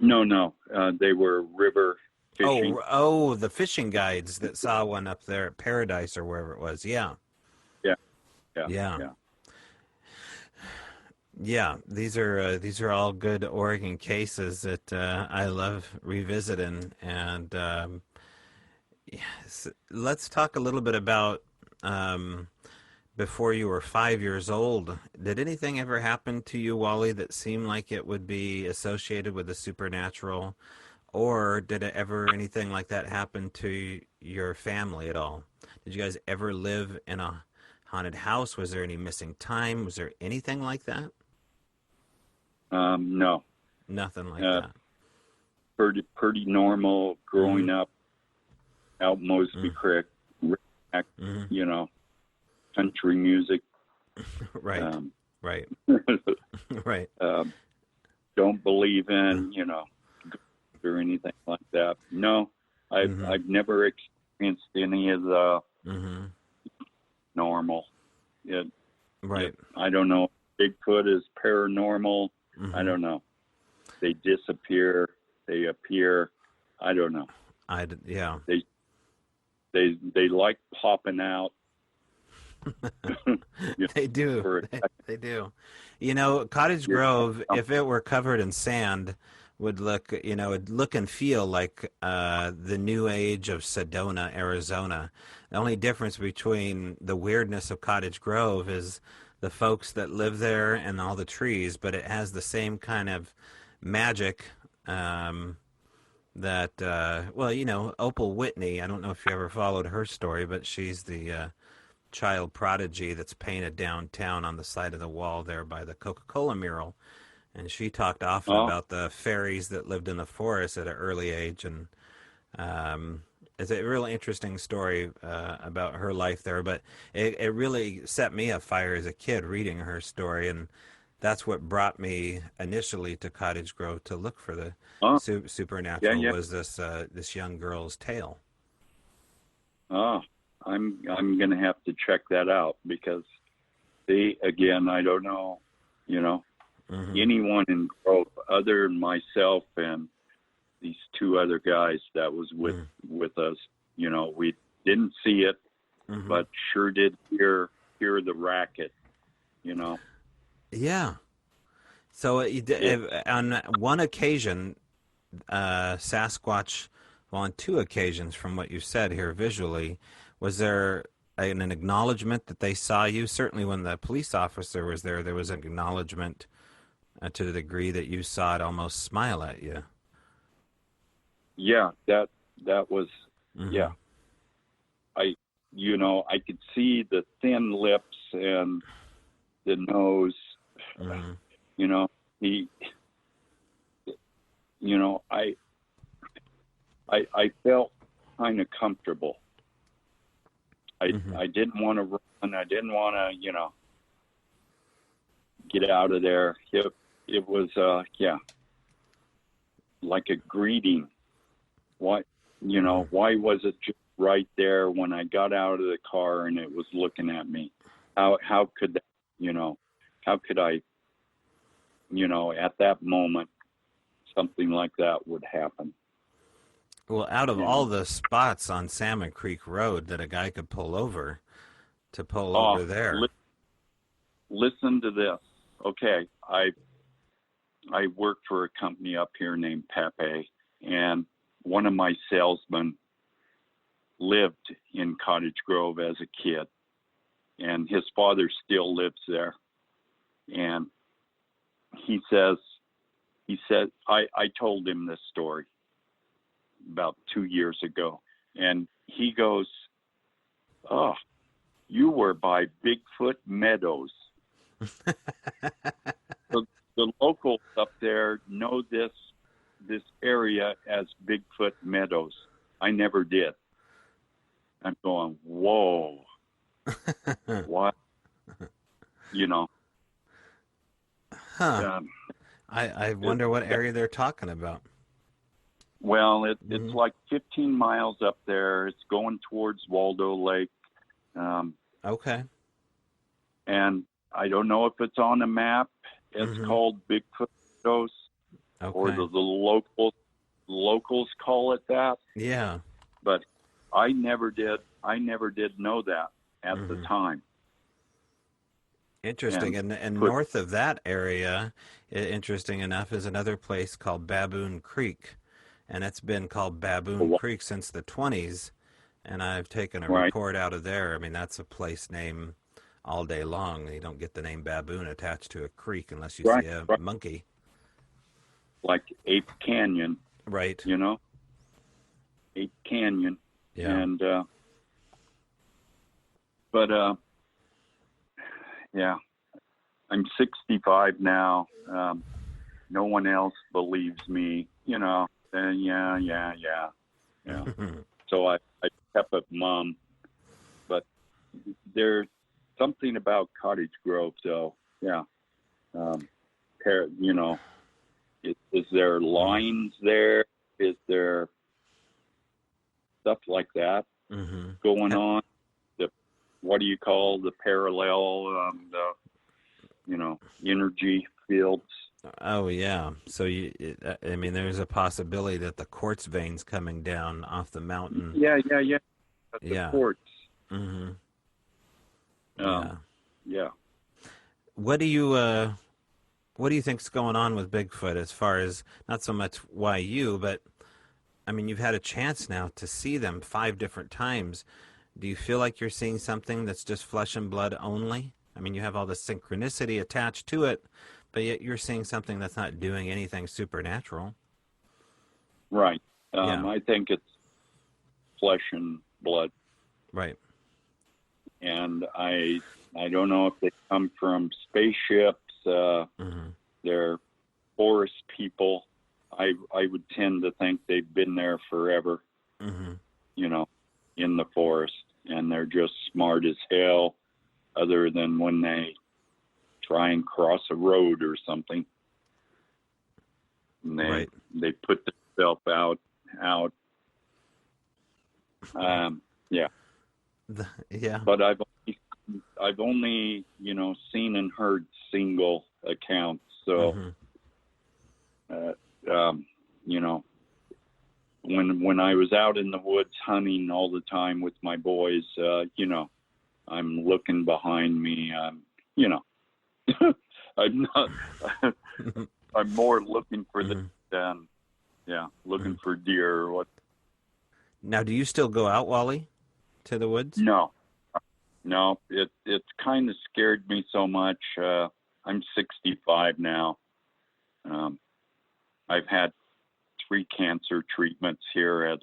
No, they were river fishing. Oh, the fishing guides that saw one up there at Paradise or wherever it was. Yeah. Yeah. Yeah, these are all good Oregon cases that I love revisiting. And yes, let's talk a little bit about before you were 5 years old. Did anything ever happen to you, Wally, that seemed like it would be associated with the supernatural, or did it ever anything like that happen to your family at all? Did you guys ever live in a haunted house? Was there any missing time? Was there anything like that? No, Nothing like that. pretty normal growing Mm-hmm. up out Mosby Creek, redneck, Mm-hmm. Country music. Right. Right. Right. Don't believe in, or anything like that. No, Mm-hmm. I've never experienced any of the Mm-hmm. normal. Right. I don't know. Bigfoot is paranormal. Mm-hmm. I don't know. They disappear. They appear. I don't know. Yeah. They like popping out. They do. They do. Cottage Grove, if it were covered in sand, would look, it'd look and feel like the new age of Sedona, Arizona. The only difference between the weirdness of Cottage Grove is the folks that live there and all the trees, but it has the same kind of magic that, Opal Whitney, I don't know if you ever followed her story, but she's the child prodigy that's painted downtown on the side of the wall there by the Coca-Cola mural. And she talked often about the fairies that lived in the forest at an early age. And it's a really interesting story about her life there. But it really set me afire as a kid reading her story. And that's what brought me initially to Cottage Grove to look for the supernatural, was this young girl's tale. Oh, I'm going to have to check that out because I don't know, anyone in Grove other than myself and these two other guys that was with us. You know, we didn't see it, but sure did hear the racket. You know. Yeah. So on one occasion, Sasquatch, well, on two occasions from what you said here visually, was there an acknowledgement that they saw you? Certainly when the police officer was there, there was an acknowledgement to the degree that you saw it almost smile at you. Yeah, that was, yeah. I could see the thin lips and the nose. You know, I felt kind of comfortable. I didn't want to run. I didn't want to, get out of there. It was, like a greeting. Why was it just right there when I got out of the car and it was looking at me? How could that, how could I, at that moment, something like that would happen? Well, out of all the spots on Salmon Creek Road that a guy could pull over, to pull over there. Listen to this. Okay, I worked for a company up here named Pepe, and one of my salesmen lived in Cottage Grove as a kid, and his father still lives there. And he said, I told him this story about 2 years ago, and he goes, "Oh, you were by Bigfoot Meadows." The locals up there know this area as Bigfoot Meadows. I never did. I'm going, whoa. What? Huh. I wonder what area they're talking about. Well, it's like 15 miles up there. It's going towards Waldo Lake. Okay. And I don't know if it's on a map. It's called Bigfoot Meadows, or the locals call it that. Yeah. But I never did know that at the time. Interesting. And north of that area, interesting enough, is another place called Baboon Creek. And it's been called Baboon Creek since the 20s. And I've taken a report out of there. I mean, that's a place name all day long. You don't get the name Baboon attached to a creek unless you see a monkey. Like Ape Canyon. Right. Ape Canyon. Yeah. And, yeah, I'm 65 now. No one else believes me, yeah. So I kept it mum. But there's something about Cottage Grove, though. Yeah. Is there lines there? Is there stuff like that going on? What do you call the parallel, energy fields? Oh, yeah. So, there's a possibility that the quartz veins coming down off the mountain. Yeah. That's the quartz. Yeah. What do you think's going on with Bigfoot as far as not so much why you, but you've had a chance now to see them 5 different times. Do you feel like you're seeing something that's just flesh and blood only? You have all the synchronicity attached to it, but yet you're seeing something that's not doing anything supernatural. Right. I think it's flesh and blood. Right. And I don't know if they come from spaceships. They're forest people. I would tend to think they've been there forever, in the forest, and they're just smart as hell, other than when they try and cross a road or something. And they put themselves out. Yeah. Yeah. But I've only seen and heard single accounts. So, you know, when I was out in the woods hunting all the time with my boys, you know, I'm looking behind me. You know, I'm not. I'm more looking for than, looking for deer or what. Now, do you still go out, Wally, to the woods? No, it's kind of scared me so much. I'm 65 now. I've had 3 cancer treatments here at,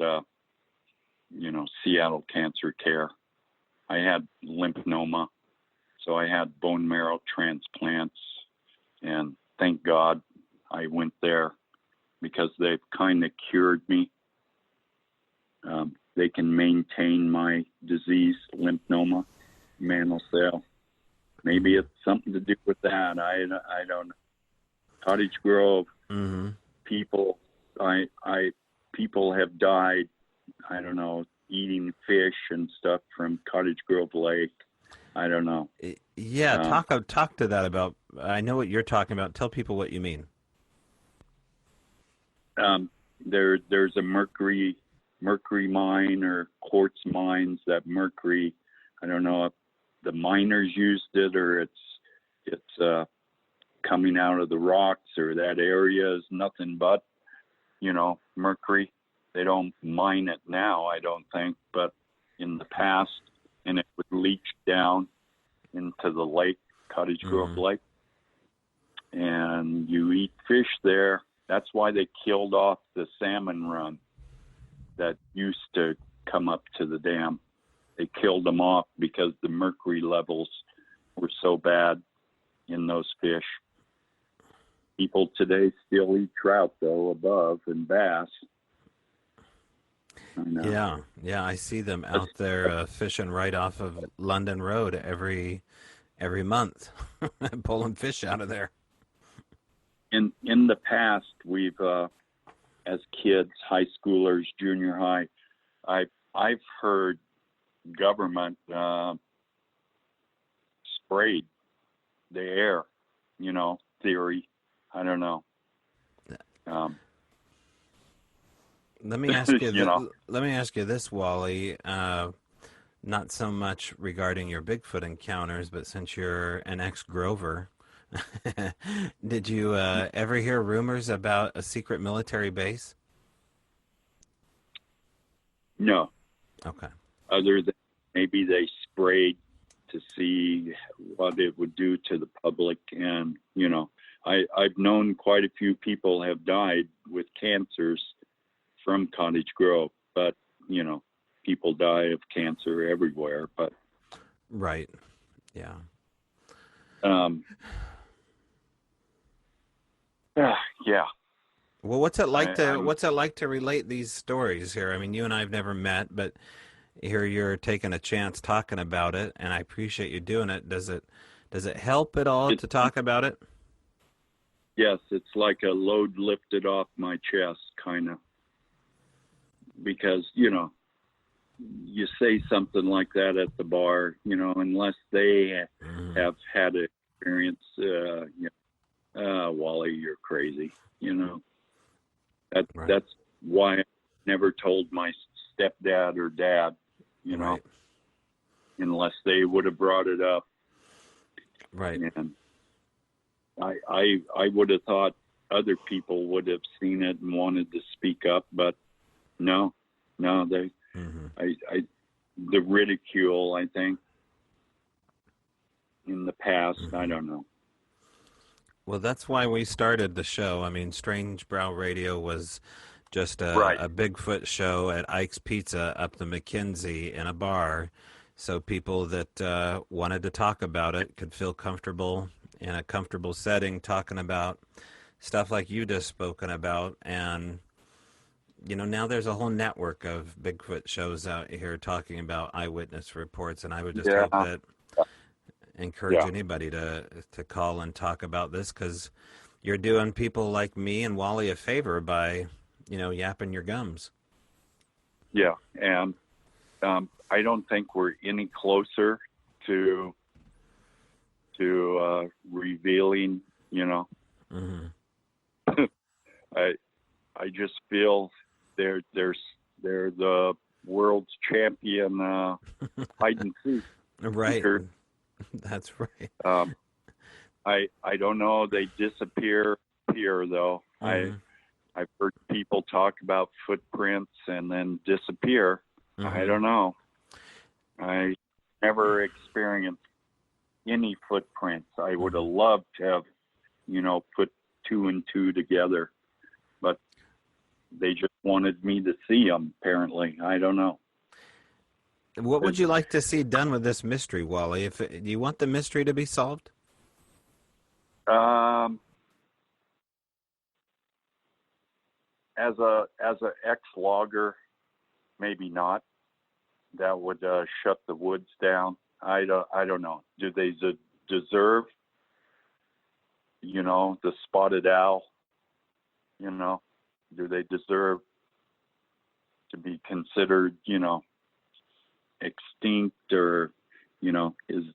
Seattle Cancer Care. I had lymphoma, so I had bone marrow transplants, and thank God I went there because they've kind of cured me. They can maintain my disease, lymphoma, mantle cell. Maybe it's something to do with that. I don't know. Cottage Grove people, people have died. I don't know, eating fish and stuff from Cottage Grove Lake. I don't know. Yeah, talk to that about. I know what you're talking about. Tell people what you mean. There's a mercury mine or quartz mines. That mercury, I don't know if the miners used it or it's coming out of the rocks, or that area is nothing but, mercury. They don't mine it now, I don't think, but in the past, and it would leach down into the lake, Cottage Grove Lake, and you eat fish there. That's why they killed off the salmon run that used to come up to the dam. They killed them off because the mercury levels were so bad in those fish. People today still eat trout, though, above, and bass. Yeah, I see them out there fishing right off of London Road every month, pulling fish out of there. In the past, we've, as kids, high schoolers, junior high, I've heard government sprayed the air, theory. I don't know. Let me ask you. Let me ask you this, Wally. Not so much regarding your Bigfoot encounters, but since you're an ex-Grover, did you ever hear rumors about a secret military base? No. Okay. Other than maybe they sprayed to see what it would do to the public, and I've known quite a few people have died with cancers from Cottage Grove, but people die of cancer everywhere. But right, yeah. Yeah. Well, what's it like to relate these stories here? I mean, you and I have never met, but here you're taking a chance talking about it, and I appreciate you doing it. Does it help at all to talk about it? Yes, it's like a load lifted off my chest, kind of. Because, you say something like that at the bar, unless they have had an experience, Wally, you're crazy, That's why I never told my stepdad or dad, right. Unless they would have brought it up. Right. And I would have thought other people would have seen it and wanted to speak up, but no, they, the ridicule, I think, in the past, I don't know. Well, that's why we started the show. I mean, Strange Brow Radio was just a Bigfoot show at Ike's Pizza up the McKenzie in a bar, so people that wanted to talk about it could feel comfortable in a comfortable setting talking about stuff like you just spoken about. And now there's a whole network of Bigfoot shows out here talking about eyewitness reports, and I would just hope that encourage anybody to call and talk about this, because you're doing people like me and Wally a favor by, yapping your gums. Yeah, and I don't think we're any closer to revealing, Mm-hmm. I just feel they're the world's champion hide and seek. Right. Seeker. That's right. I don't know. They disappear here though. Mm-hmm. I've heard people talk about footprints and then disappear. Mm-hmm. I don't know. I never experienced any footprints. I would have loved to have, put two and two together, but they just wanted me to see them. Apparently, I don't know. What would you like to see done with this mystery, Wally? Do you want the mystery to be solved? As a ex-logger, maybe not. That would shut the woods down. I don't know. Do they deserve, the spotted owl? Do they deserve to be considered, extinct, or, is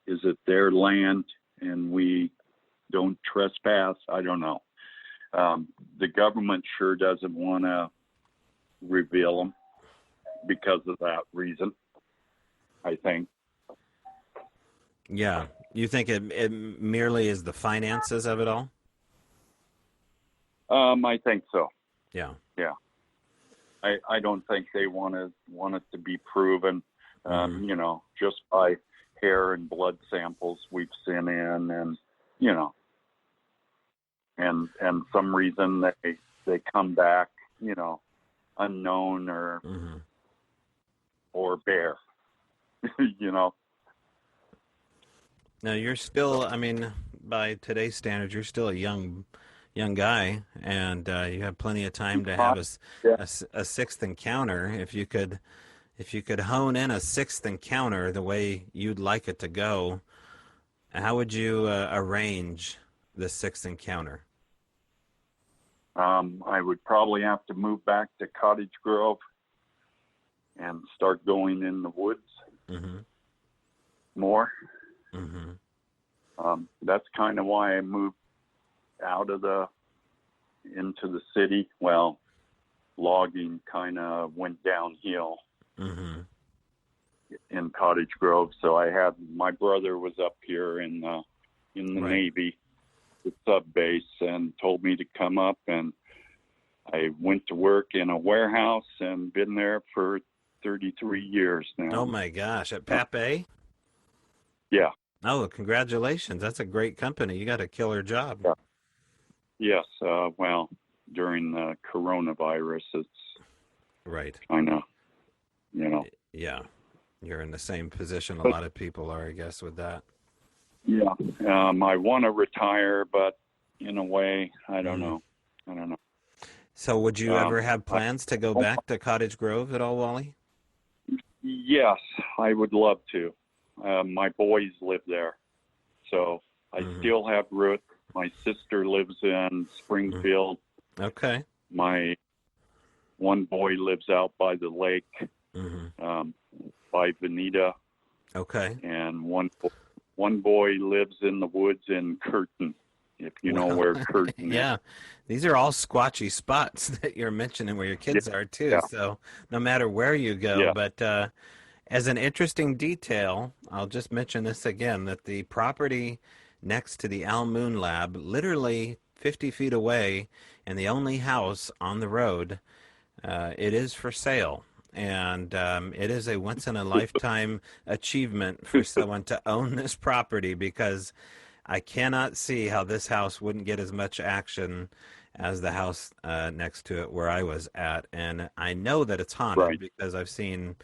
it their land and we don't trespass? I don't know. The government sure doesn't want to reveal them because of that reason, I think. Yeah. You think it merely is the finances of it all? I think so. Yeah. Yeah. I don't think they want it to be proven, just by hair and blood samples we've sent in, and, and some reason they come back, unknown or bare, Now you're still, I mean, by today's standards, you're still a young guy, and you have plenty of time to have a sixth encounter. If you could hone in a sixth encounter the way you'd like it to go, how would you arrange the sixth encounter? I would probably have to move back to Cottage Grove and start going in the woods more. Mm-hmm. That's kind of why I moved out of into the city. Well, logging kind of went downhill in Cottage Grove. So my brother was up here in the Navy, the sub base, and told me to come up, and I went to work in a warehouse and been there for 33 years now. Oh my gosh, at Pape? Yeah. Oh, congratulations. That's a great company. You got a killer job. Yeah. Yes. Well, during the coronavirus, it's right. kind of, Yeah. You're in the same position a lot of people are, I guess, with that. Yeah. I want to retire, but in a way, I don't know. So would you ever have plans to go back to Cottage Grove at all, Wally? Yes, I would love to. My boys live there, so I still have roots. My sister lives in Springfield. Okay. My one boy lives out by the lake, by Veneta. Okay. And one boy lives in the woods in Curtin, if you know where Curtin is. Yeah, these are all squatchy spots that you're mentioning where your kids are too. Yeah. So no matter where you go, but as an interesting detail, I'll just mention this again, that the property next to the Al Moon Lab, literally 50 feet away, and the only house on the road, it is for sale. And it is a once-in-a-lifetime achievement for someone to own this property, because I cannot see how this house wouldn't get as much action as the house next to it where I was at. And I know that it's haunted because I've seen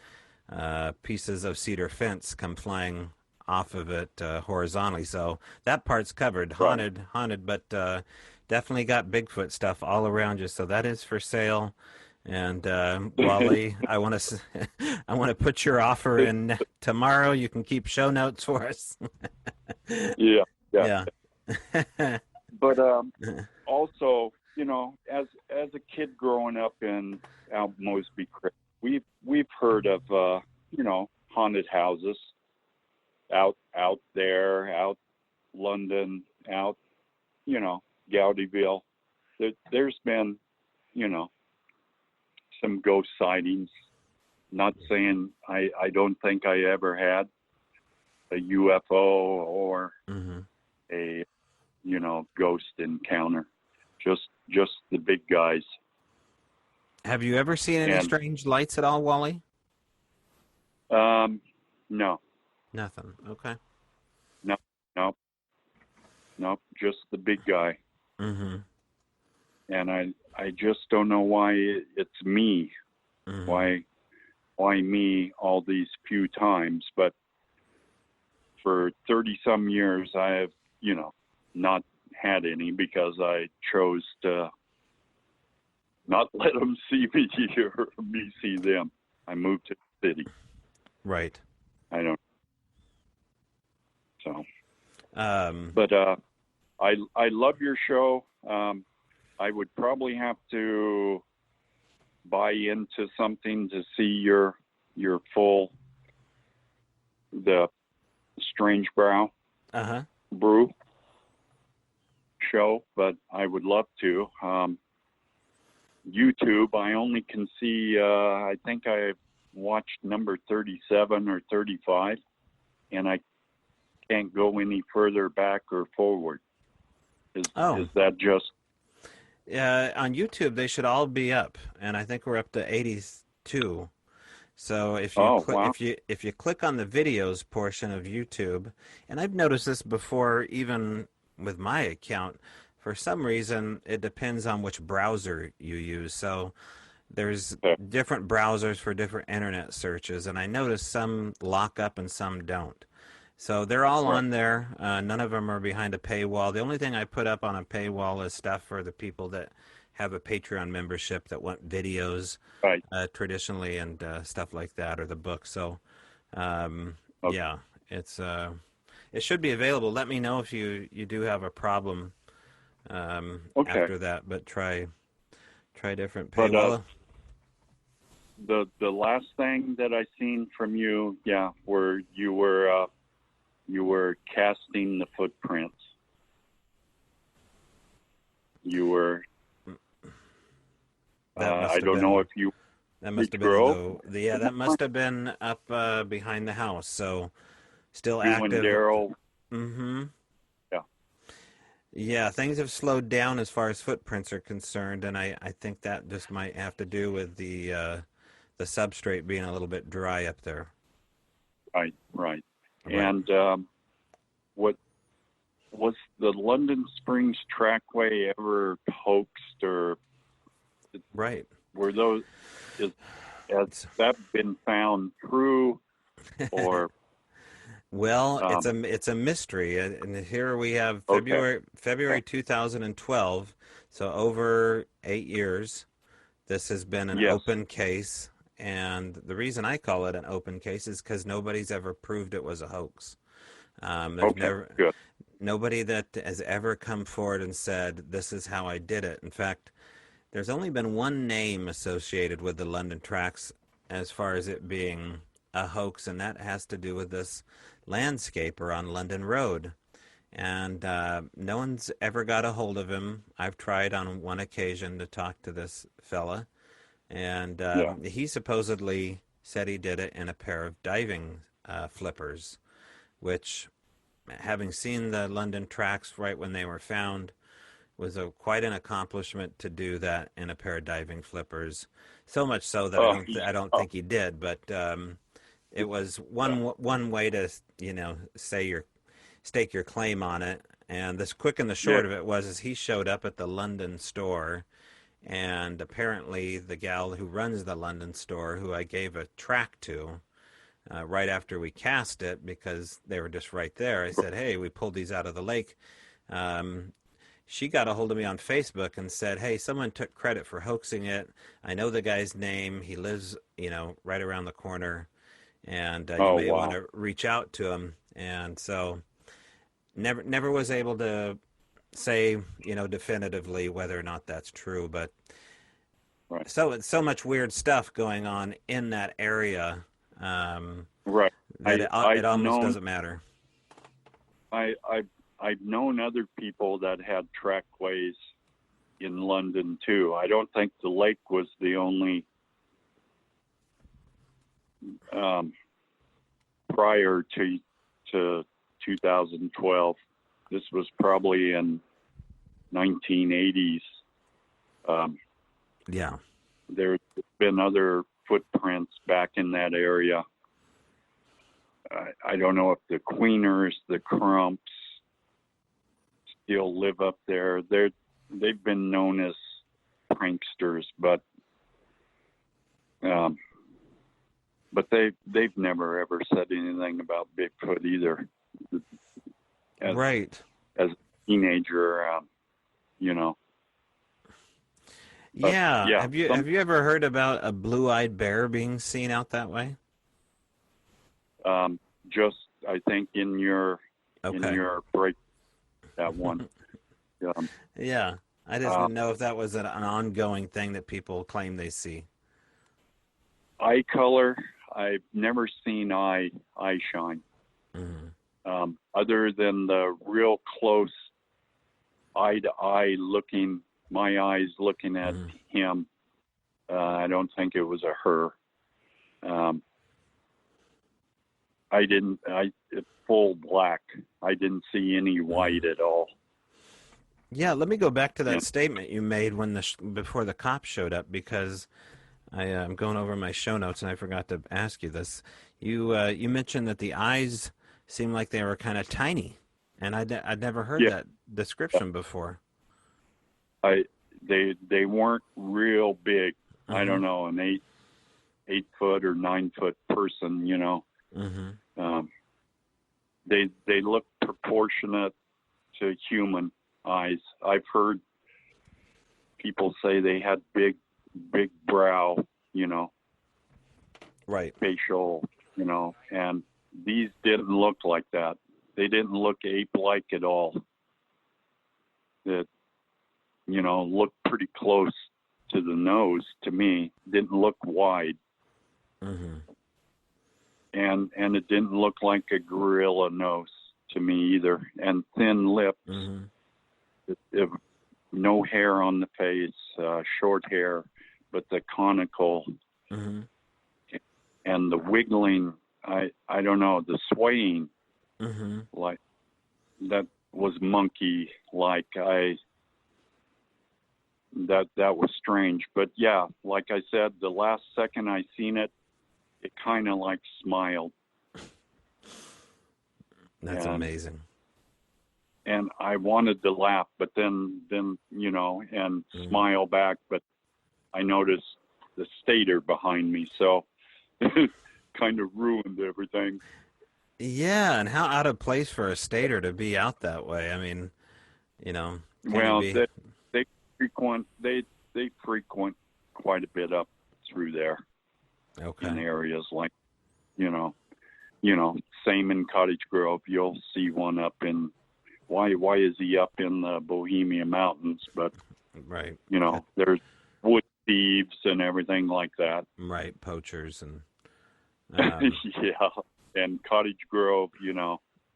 pieces of cedar fence come flying off of it horizontally. So that part's covered. Haunted, but definitely got Bigfoot stuff all around you. So that is for sale. And Wally, I want to put your offer in tomorrow. You can keep show notes for us. Yeah. But also, as a kid growing up in out Mosby Creek, we've heard of haunted houses out there, out London, out Gowdyville. There's been, some ghost sightings. Not saying I don't think I ever had a UFO or a, ghost encounter. Just the big guys. Have you ever seen any strange lights at all, Wally? No. Nothing. Okay. No, just the big guy. Mm-hmm. And I just don't know why it's me. Mm-hmm. Why me all these few times? But for 30 some years, I have, not had any because I chose to not let them see me or me see them. I moved to the city. Right. I don't. So. But I love your show. I would probably have to buy into something to see your full the Strange Brow Brew show, but I would love to. YouTube, I only can see. I think I watched number 37 or 35, and I can't go any further back or forward. Is that just? On YouTube, they should all be up, and I think we're up to 82. So if you if you click on the videos portion of YouTube, and I've noticed this before, even with my account, for some reason it depends on which browser you use. So there's different browsers for different internet searches, and I notice some lock up and some don't. So they're all on there. None of them are behind a paywall. The only thing I put up on a paywall is stuff for the people that have a Patreon membership that want videos traditionally and stuff like that, or the book. So, yeah, it should be available. Let me know if you do have a problem after that, but try different paywall. But, the last thing that I seen from you, where you were casting the footprints. You were. I don't know if you. That must have been that must have been up behind the house. So still active. You and Daryl. Mm-hmm. Yeah. Yeah, things have slowed down as far as footprints are concerned, and I think that just might have to do with the substrate being a little bit dry up there. Right. And what was the London Springs Trackway ever hoaxed or? Right. Were those? Has that been found true, or? Well, it's a mystery, and here we have February 2012, so over 8 years. This has been an open case, and the reason I call it an open case is because nobody's ever proved it was a hoax. There's nobody that has ever come forward and said, this is how I did it. In fact, there's only been one name associated with the London tracks as far as it being a hoax, and that has to do with this landscaper on London Road. And no one's ever got a hold of him. I've tried on one occasion to talk to this fella, and he supposedly said he did it in a pair of diving flippers, which, having seen the London tracks right when they were found, was quite an accomplishment to do that in a pair of diving flippers. So much so that I don't think he did, but it was one way to stake your claim on it. And this quick and the short of it is he showed up at the London store, and apparently the gal who runs the London store, who I gave a track to right after we cast it because they were just right there, I said, hey, we pulled these out of the lake. She got a hold of me on Facebook and said, hey, someone took credit for hoaxing it. I know the guy's name. He lives, right around the corner, and you may want to reach out to him. And so never was able to say, definitively whether or not that's true. But so it's so much weird stuff going on in that area that it almost doesn't matter. I've known other people that had trackways in London too. I don't think the lake was the only prior to 2012. This was probably in 1980s. Yeah. There's been other footprints back in that area. I don't know if the Queeners, the Crumps still live up there. They've been known as pranksters, but they've never ever said anything about Bigfoot either. Right. As a teenager, Yeah. yeah. Have you ever heard about a blue-eyed bear being seen out that way? Just I think in your break, that one. Yeah. I just didn't know if that was an ongoing thing that people claim they see. Eye color, I've never seen eye shine. Mm-hmm. Other than the real close eye to eye looking, my eyes looking at him. I don't think it was a her. It's full black. I didn't see any white at all. Yeah, let me go back to that statement you made when before the cops showed up, because I'm going over my show notes and I forgot to ask you this. You mentioned that the eyes seemed like they were kind of tiny, and I'd never heard that description before. They weren't real big. Mm-hmm. I don't know, an 8 foot or 9 foot person, Mm-hmm. They look proportionate to human eyes. I've heard people say they had big brow, Right. facial, and these didn't look like that. They didn't look ape-like at all. That, looked pretty close to the nose to me. Didn't look wide. Mm-hmm. And it didn't look like a gorilla nose to me either. And thin lips. Mm-hmm. No hair on the face, short hair, but the conical and the wiggling, I don't know, the swaying, like that was monkey like. That was strange. But yeah, like I said, the last second I seen it kind of like smiled. That's amazing. And I wanted to laugh, but then smile back. But I noticed the stator behind me, so kind of ruined everything. Yeah, and how out of place for a stater to be out that way. I mean, Well, they frequent quite a bit up through there. Okay. In areas like, same in Cottage Grove. You'll see one up in. Why is he up in the Bohemia Mountains? But right. There's wood thieves and everything like that. Right, poachers and. Yeah, and Cottage Grove.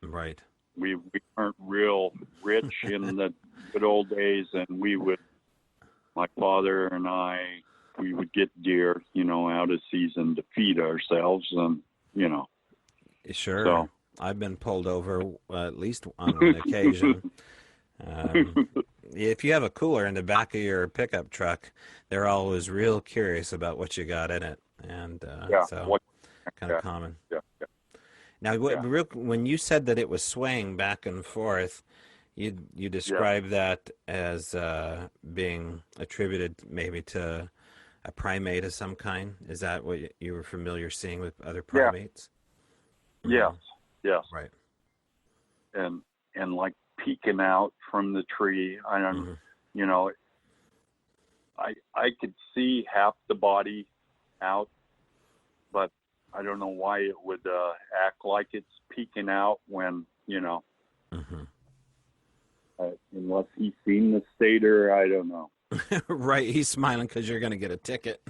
Right. We weren't real rich in the good old days, and my father and I, we would get deer, out of season to feed ourselves, and Sure. So. I've been pulled over at least on one occasion. If you have a cooler in the back of your pickup truck, they're always real curious about what you got in it, and kind of common. Yeah. Now, when you said that it was swaying back and forth, you described that as being attributed maybe to a primate of some kind. Is that what you were familiar seeing with other primates? Yes. Yes. Right. And like peeking out from the tree. I don't, I could see half the body out, but I don't know why it would act like it's peeking out when, unless he's seen the stater, I don't know. Right. He's smiling because you're going to get a ticket.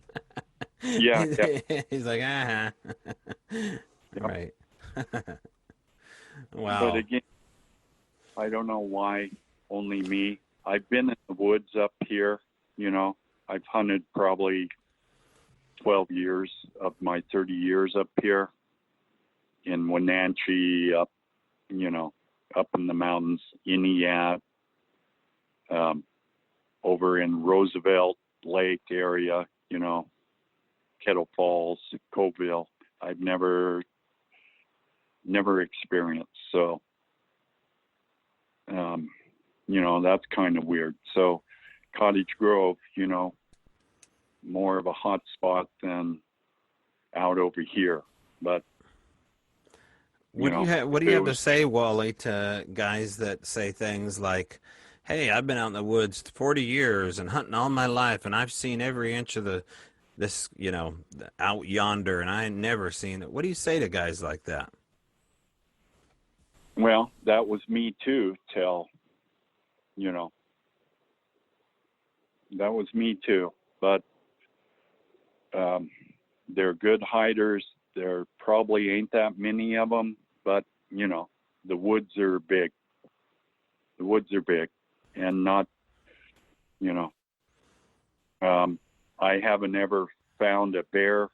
Yeah. He's like, Yep. Right. Wow. But again, I don't know why only me. I've been in the woods up here, you know. I've hunted probably 12 years of my 30 years up here in Wenatchee, up, you know, up in the mountains, Iniat, over in Roosevelt Lake area, you know, Kettle Falls, Coville. I've never experienced. So, you know, that's kind of weird. So Cottage Grove, you know, more of a hot spot than out over here. But What do you have to say, Wally, to guys that say things like, "Hey, I've been out in the woods 40 years and hunting all my life, and I've seen every inch of this, you know, out yonder, and I ain't never seen it." What do you say to guys like that? Well, that was me too, you know, that was me too. But they're good hiders. There probably ain't that many of them, but, you know, the woods are big. The woods are big and not, you know, I haven't ever found a bear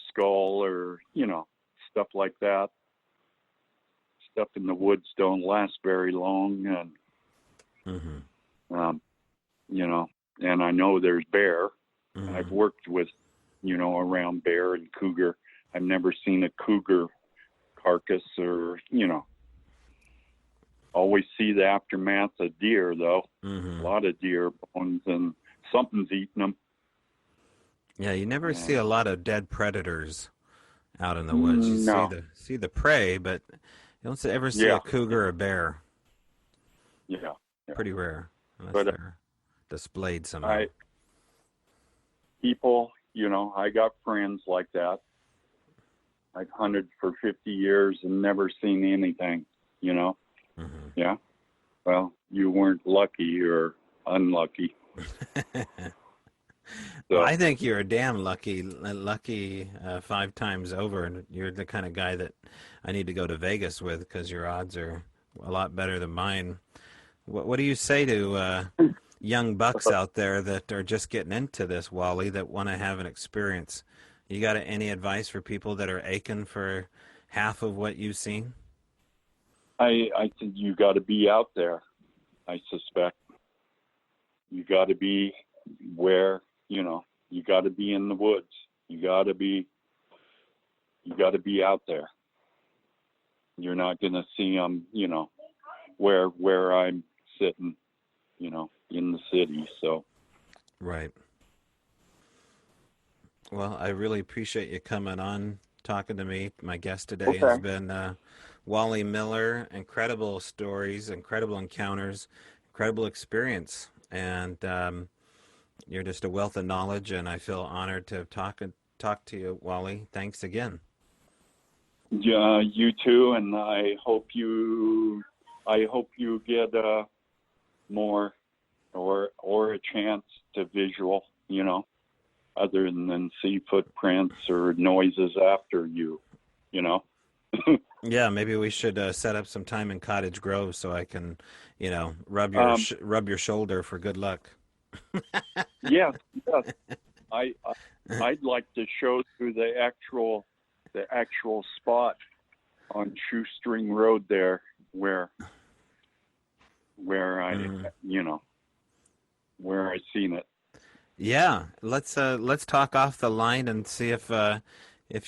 skull or, you know, stuff like that. Stuff in the woods don't last very long. And, you know, and I know there's bear. I've worked with, you know, around bear and cougar. I've never seen a cougar carcass or, you know, always see the aftermath of deer, though. A lot of deer bones, and something's eating them. Yeah, you never see a lot of dead predators out in the woods. You see the prey, but you don't ever see a cougar or a bear. Yeah. Pretty rare, unless But, they're displayed somehow. People, you know, I got friends like that. I've hunted for 50 years and never seen anything, you know. Yeah. Well, you weren't lucky or unlucky. Well, I think you're damn lucky 5 times over, and you're the kind of guy that I need to go to Vegas with because your odds are a lot better than mine. What do you say to young bucks out there that are just getting into this, Wally, that want to have an experience? You got any advice for people that are aching for half of what you've seen? I think you got to be out there. I suspect you got to be where, you know, you got to be in the woods. You got to be out there. You're not going to see them, you know, where I'm sitting, you know, in the city. So, right. Well, I really appreciate you coming on, talking to me. My guest today has been Wally Miller. Incredible stories, incredible encounters, incredible experience, and you're just a wealth of knowledge. And I feel honored to have talked to you, Wally. Thanks again. Yeah, you too, and I hope you get more or a chance to visual, you know, other than see footprints or noises after you know. Yeah, maybe we should set up some time in Cottage Grove so I can, you know, rub your shoulder for good luck. Yes. I'd like to show you the actual spot on Shoestring Road there where I you know, where I seen it. Yeah, let's talk off the line and see if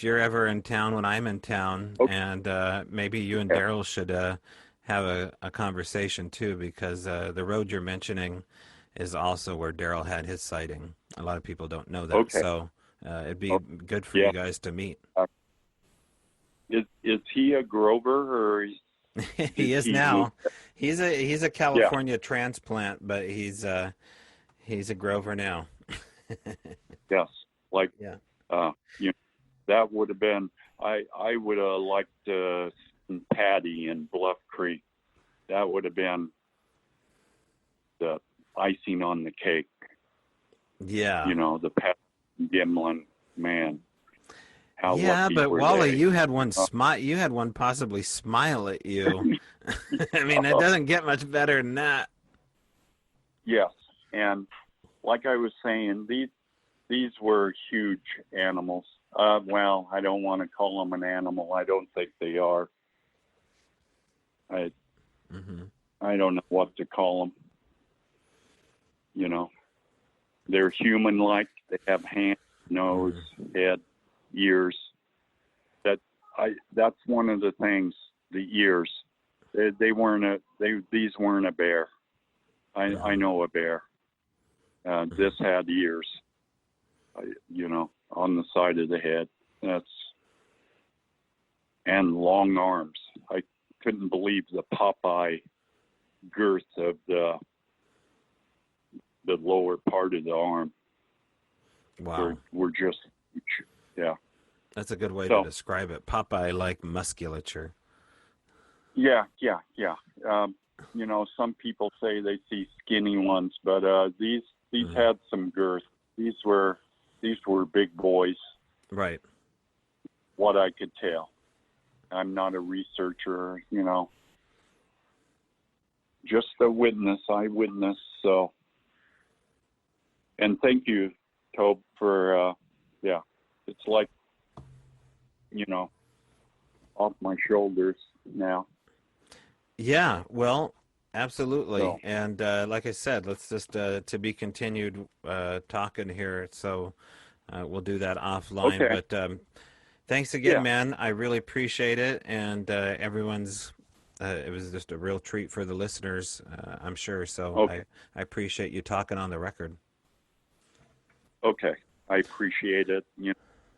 you're ever in town when I'm in town, and maybe you and Daryl should have a conversation too, because the road you're mentioning is also where Daryl had his sighting. A lot of people don't know that, so it'd be good for you guys to meet. Is he a Grover or? He is now. He's a California transplant, but he's a Grover now. Yes, like you know, that would have been. I would have liked some Patty in Bluff Creek. That would have been the icing on the cake. Yeah, you know, the Patty Gimlin, man. how Yeah, lucky but were Wally, they. you had one You had one possibly smile at you. I mean, it doesn't get much better than that. Yes, and like I was saying, these were huge animals. Well, I don't want to call them an animal. I don't think they are. I don't know what to call them. You know, they're human-like. They have hands, nose, head, ears. That's one of the things. The ears. These weren't a bear. I know a bear. This had ears. On the side of the head. And long arms. I couldn't believe the Popeye girth of the lower part of the arm. Wow. Were just huge. Yeah. That's a good way to describe it. Popeye-like musculature. Yeah. Some people say they see skinny ones, but these had some girth. These were big boys. Right. What I could tell. I'm not a researcher, just a eyewitness. So, and thank you, Tobe, for it's like, off my shoulders now. Yeah, well, absolutely. So. And like I said, let's just to be continued talking here. So we'll do that offline. Okay. But thanks again, Yeah. man. I really appreciate it. And everyone's, it was just a real treat for the listeners, I'm sure. So Okay. I appreciate you talking on the record. Okay. I appreciate it.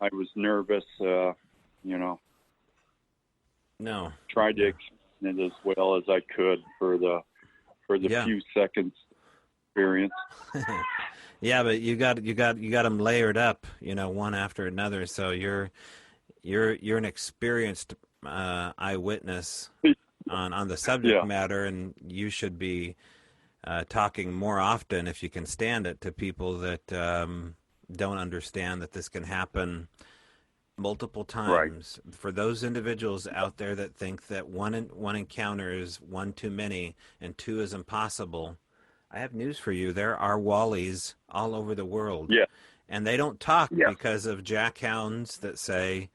I was nervous, No. tried to explain it as well as I could for the few seconds experience. Yeah, but you got them layered up, one after another. So you're an experienced eyewitness on the subject matter, and you should be talking more often, if you can stand it, to people that don't understand that this can happen multiple times. Right. For those individuals out there that think that one encounter is one too many and two is impossible, I have news for you. There are Wallys all over the world. Yeah. And they don't talk because of jackhounds that say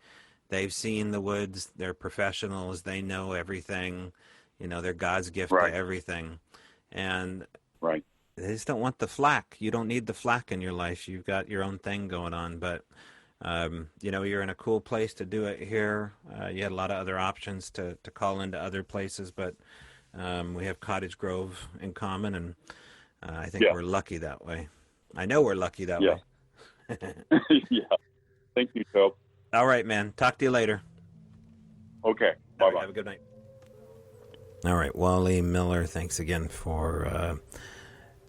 they've seen the woods, they're professionals, they know everything, they're God's gift to everything. And they just don't want the flack. You don't need the flack in your life. You've got your own thing going on. But, you're in a cool place to do it here. You had a lot of other options to call into other places, but we have Cottage Grove in common, and I think we're lucky that way. I know we're lucky that way. Yeah. Thank you, Tobe. All right, man. Talk to you later. Okay. Bye-bye. Right, have a good night. All right, Wally Miller, thanks again for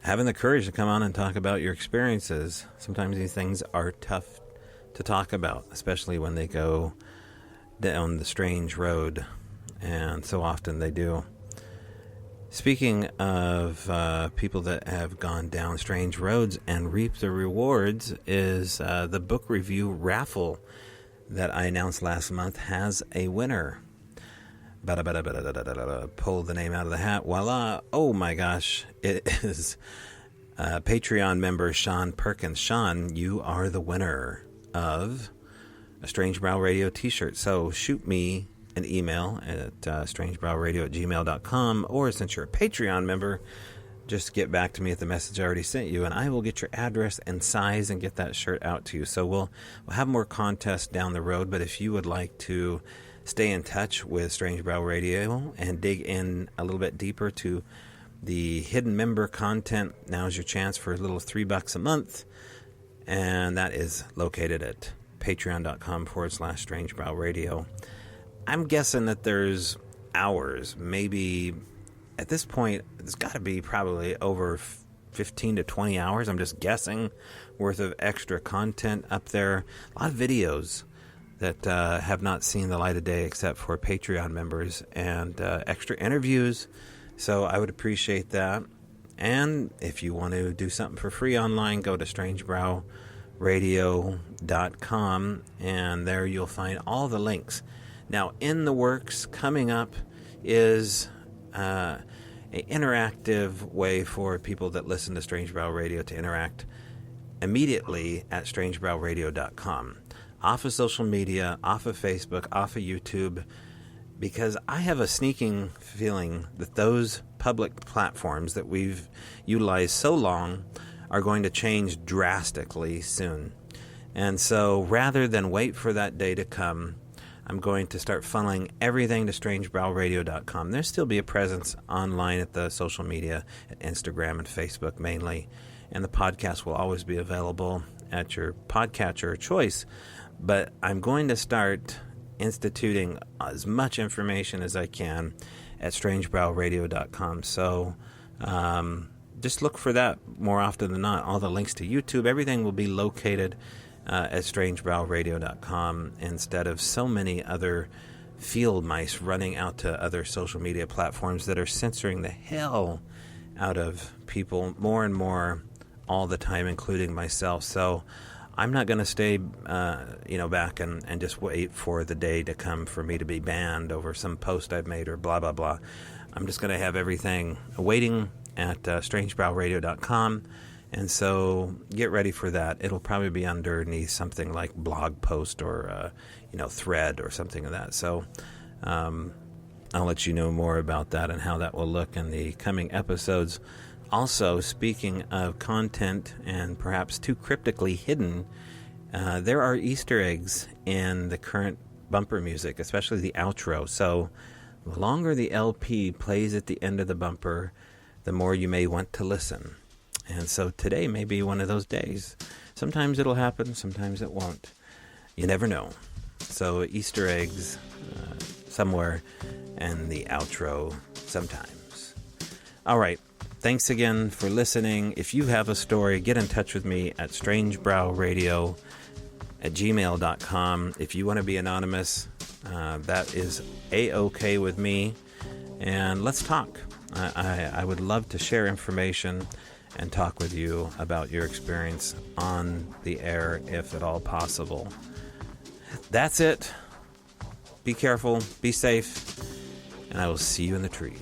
having the courage to come on and talk about your experiences. Sometimes these things are tough to talk about, especially when they go down the strange road, and so often they do. Speaking of people that have gone down strange roads and reaped the rewards, is the book review raffle that I announced last month has a winner. Pull the name out of the hat. Voila. Oh my gosh. It is Patreon member Sean Perkins. Sean, you are the winner of a Strange Brow Radio t-shirt. So shoot me an email at strangebrowradio@gmail.com, or since you're a Patreon member, just get back to me at the message I already sent you, and I will get your address and size and get that shirt out to you. So we'll have more contests down the road, but if you would like to stay in touch with Strange Brow Radio and dig in a little bit deeper to the hidden member content, now's your chance for a little $3 a month, and that is located at patreon.com/Strange Brow Radio. I'm guessing that there's hours, maybe at this point, it's got to be probably over 15 to 20 hours, I'm just guessing, worth of extra content up there. A lot of videos that have not seen the light of day except for Patreon members, and extra interviews. So I would appreciate that. And if you want to do something for free online, go to strangebrowradio.com, and there you'll find all the links. Now, in the works, coming up, is an interactive way for people that listen to Strange Brow Radio to interact immediately at strangebrowradio.com. Off of social media, off of Facebook, off of YouTube, because I have a sneaking feeling that those public platforms that we've utilized so long are going to change drastically soon. And so rather than wait for that day to come, I'm going to start funneling everything to strangebrowradio.com. There'll still be a presence online at the social media, at Instagram and Facebook mainly, and the podcast will always be available at your podcatcher of choice. But I'm going to start instituting as much information as I can at strangebrowradio.com. So just look for that more often than not. All the links to YouTube, everything will be located at strangebrowradio.com instead of so many other field mice running out to other social media platforms that are censoring the hell out of people more and more all the time, including myself. So I'm not going to stay back and just wait for the day to come for me to be banned over some post I've made or blah, blah, blah. I'm just going to have everything waiting at strangebrowradio.com. And so get ready for that. It'll probably be underneath something like blog post or, thread or something of that. So I'll let you know more about that and how that will look in the coming episodes. Also, speaking of content and perhaps too cryptically hidden, there are Easter eggs in the current bumper music, especially the outro. So the longer the LP plays at the end of the bumper, the more you may want to listen. And so today may be one of those days. Sometimes it'll happen, sometimes it won't. You never know. So Easter eggs somewhere and the outro sometimes. All right. Thanks again for listening. If you have a story, get in touch with me at strangebrowradio@gmail.com. If you want to be anonymous, that is A-OK with me. And let's talk. I would love to share information and talk with you about your experience on the air, if at all possible. That's it. Be careful, be safe, and I will see you in the tree.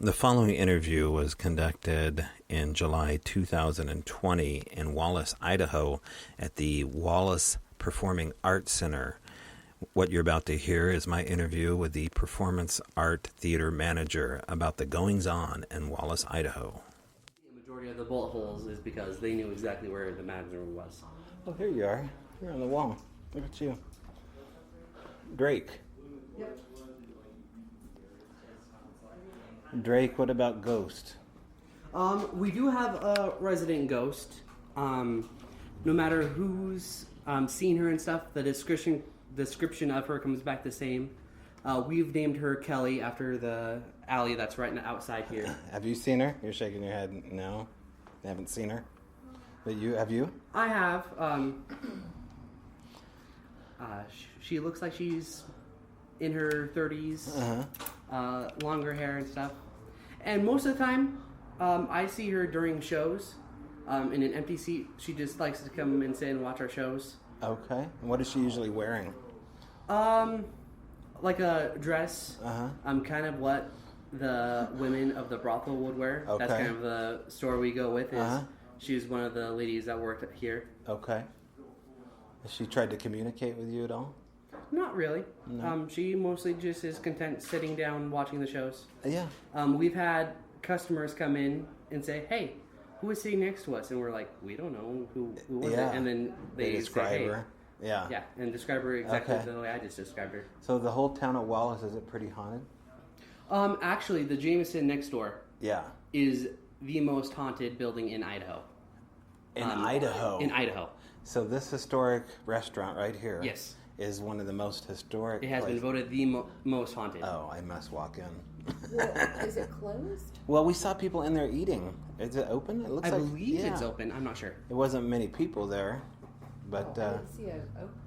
The following interview was conducted in July 2020 in Wallace, Idaho at the Wallace Performing Arts Center. What you're about to hear is my interview with the Performance Art Theater Manager about the goings-on in Wallace, Idaho. The majority of the bullet holes is because they knew exactly where the magic room was. Oh, here you are. You're on the wall. Look at you. Drake. Yep. Drake, what about Ghost? We do have a resident ghost. No matter who's seen her and stuff, the description of her comes back the same. We've named her Kelly after the alley that's right outside here. Have you seen her? You're shaking your head no. You haven't seen her? But have you? I have. She looks like she's in her 30s. Longer hair and stuff. And most of the time, I see her during shows. in an empty seat. She just likes to come and sit and watch our shows. Okay. And what is she usually wearing? Like a dress. Uh-huh. Kind of what the women of the brothel would wear. Okay. That's kind of the store we go with. Is Uh-huh. She's one of the ladies that worked here. Okay. Has she tried to communicate with you at all? Not really. No. She mostly just is content sitting down watching the shows. Yeah. We've had customers come in and say, "Hey, who is sitting next to us?" And we're like, "We don't know who was Yeah. it." And then they describe say, "Hey." her. Yeah. Yeah, and describe her exactly Okay. the way I just described her. So the whole town of Wallace, is it pretty haunted? Actually, the Jameson next door Yeah. is the most haunted building in Idaho. In Idaho. In Idaho. So this historic restaurant right here. Yes. Is one of the most historic. It has been places. voted the most haunted. Oh, I must walk in. Well, is it closed? Well, we saw people in there eating. Is it open? It looks I like believe yeah. it's open. I'm not sure. It wasn't many people there, but I didn't see a open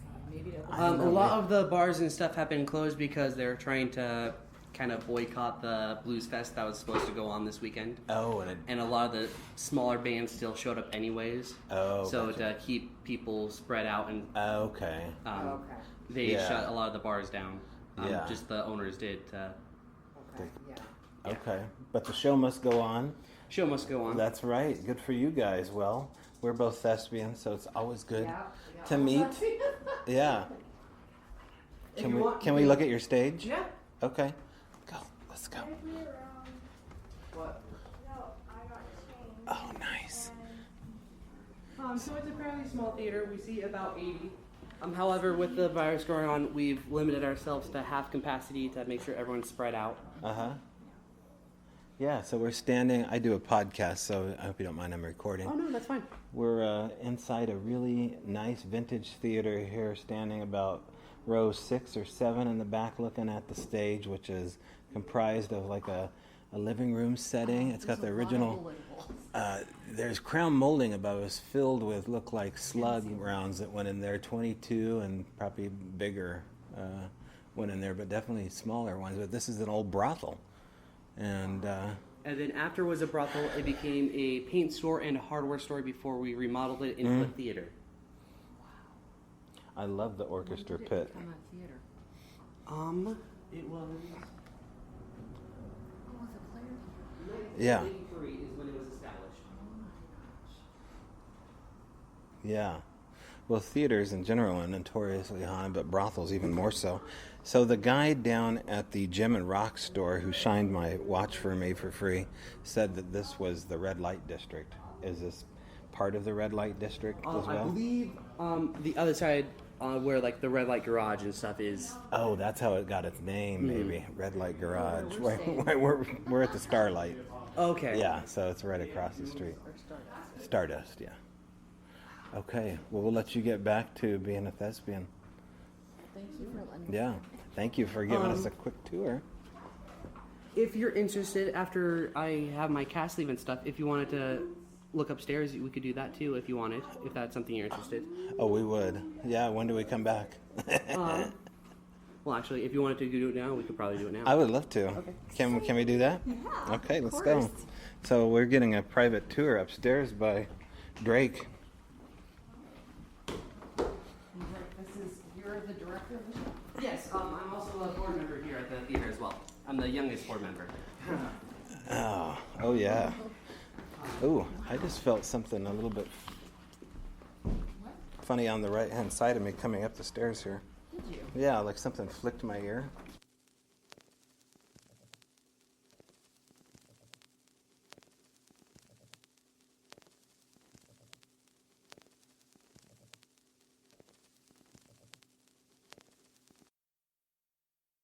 sign. Maybe it I don't A know, lot of the bars and stuff have been closed because they're trying to kind of boycott the Blues Fest that was supposed to go on this weekend. oh, And a lot of the smaller bands still showed up anyways. Oh, So gotcha. to keep people spread out and okay. Okay. they Yeah. shut a lot of the bars down. Yeah. Just the owners did. Okay. Yeah. Okay, but the show must go on. Show must go on. That's right. Good for you guys. Well, we're both thespians, so it's always good Yeah. to meet. Yeah. If Can you we want, can you we can- look at your stage? Yeah. Okay. Go. Let's go. What? Oh, nice. So it's a fairly small theater. We see about 80. However, with the virus going on, we've limited ourselves to half capacity to make sure everyone's spread out. Uh-huh. Yeah, so we're standing. I do a podcast, so I hope you don't mind I'm recording. Oh no, that's fine. We're inside a really nice vintage theater here, standing about row 6 or 7 in the back, looking at the stage, which is comprised of like a living room setting. It's got the original. There's crown molding above us filled with look like slug rounds that went in there, 22 and probably bigger went in there, but definitely smaller ones. But this is an old brothel. And then after was a brothel, it became a paint store and a hardware store before we remodeled it into a theater. I love the orchestra When did pit. it become a theater? It was Oh, was it Claire? Yeah. 1983 is when it was established. Yeah. Well, theaters in general are notoriously haunted, but brothels even more so. So the guy down at the Gem and Rock store who shined my watch for me for free said that this was the red light district. Is this part of the red light district as well? I believe the other side where like the red light garage and stuff is. Oh, that's how it got its name, maybe. Red Light Garage. we're staying. We're at the Starlight. Okay. Yeah, so it's right across the street. Or Stardust? Stardust, yeah. Okay, well, we'll let you get back to being a thespian. Thank you for letting me. Yeah, thank you for giving us a quick tour. If you're interested, after I have my cast leave and stuff, if you wanted to look upstairs, we could do that too if you wanted, if that's something you're interested. Oh, we would. Yeah, when do we come back? Well, actually, if you wanted to do it now, we could probably do it now. I would love to. Okay. Can we do that? Yeah. Okay, of let's go. course. So we're getting a private tour upstairs by Drake. You're the director of the show? Yes, I'm also a board member here at the theater as well. I'm the youngest board member. Oh yeah. Oh, I just felt something a little bit funny on the right-hand side of me coming up the stairs here. Did you? Yeah, like something flicked my ear.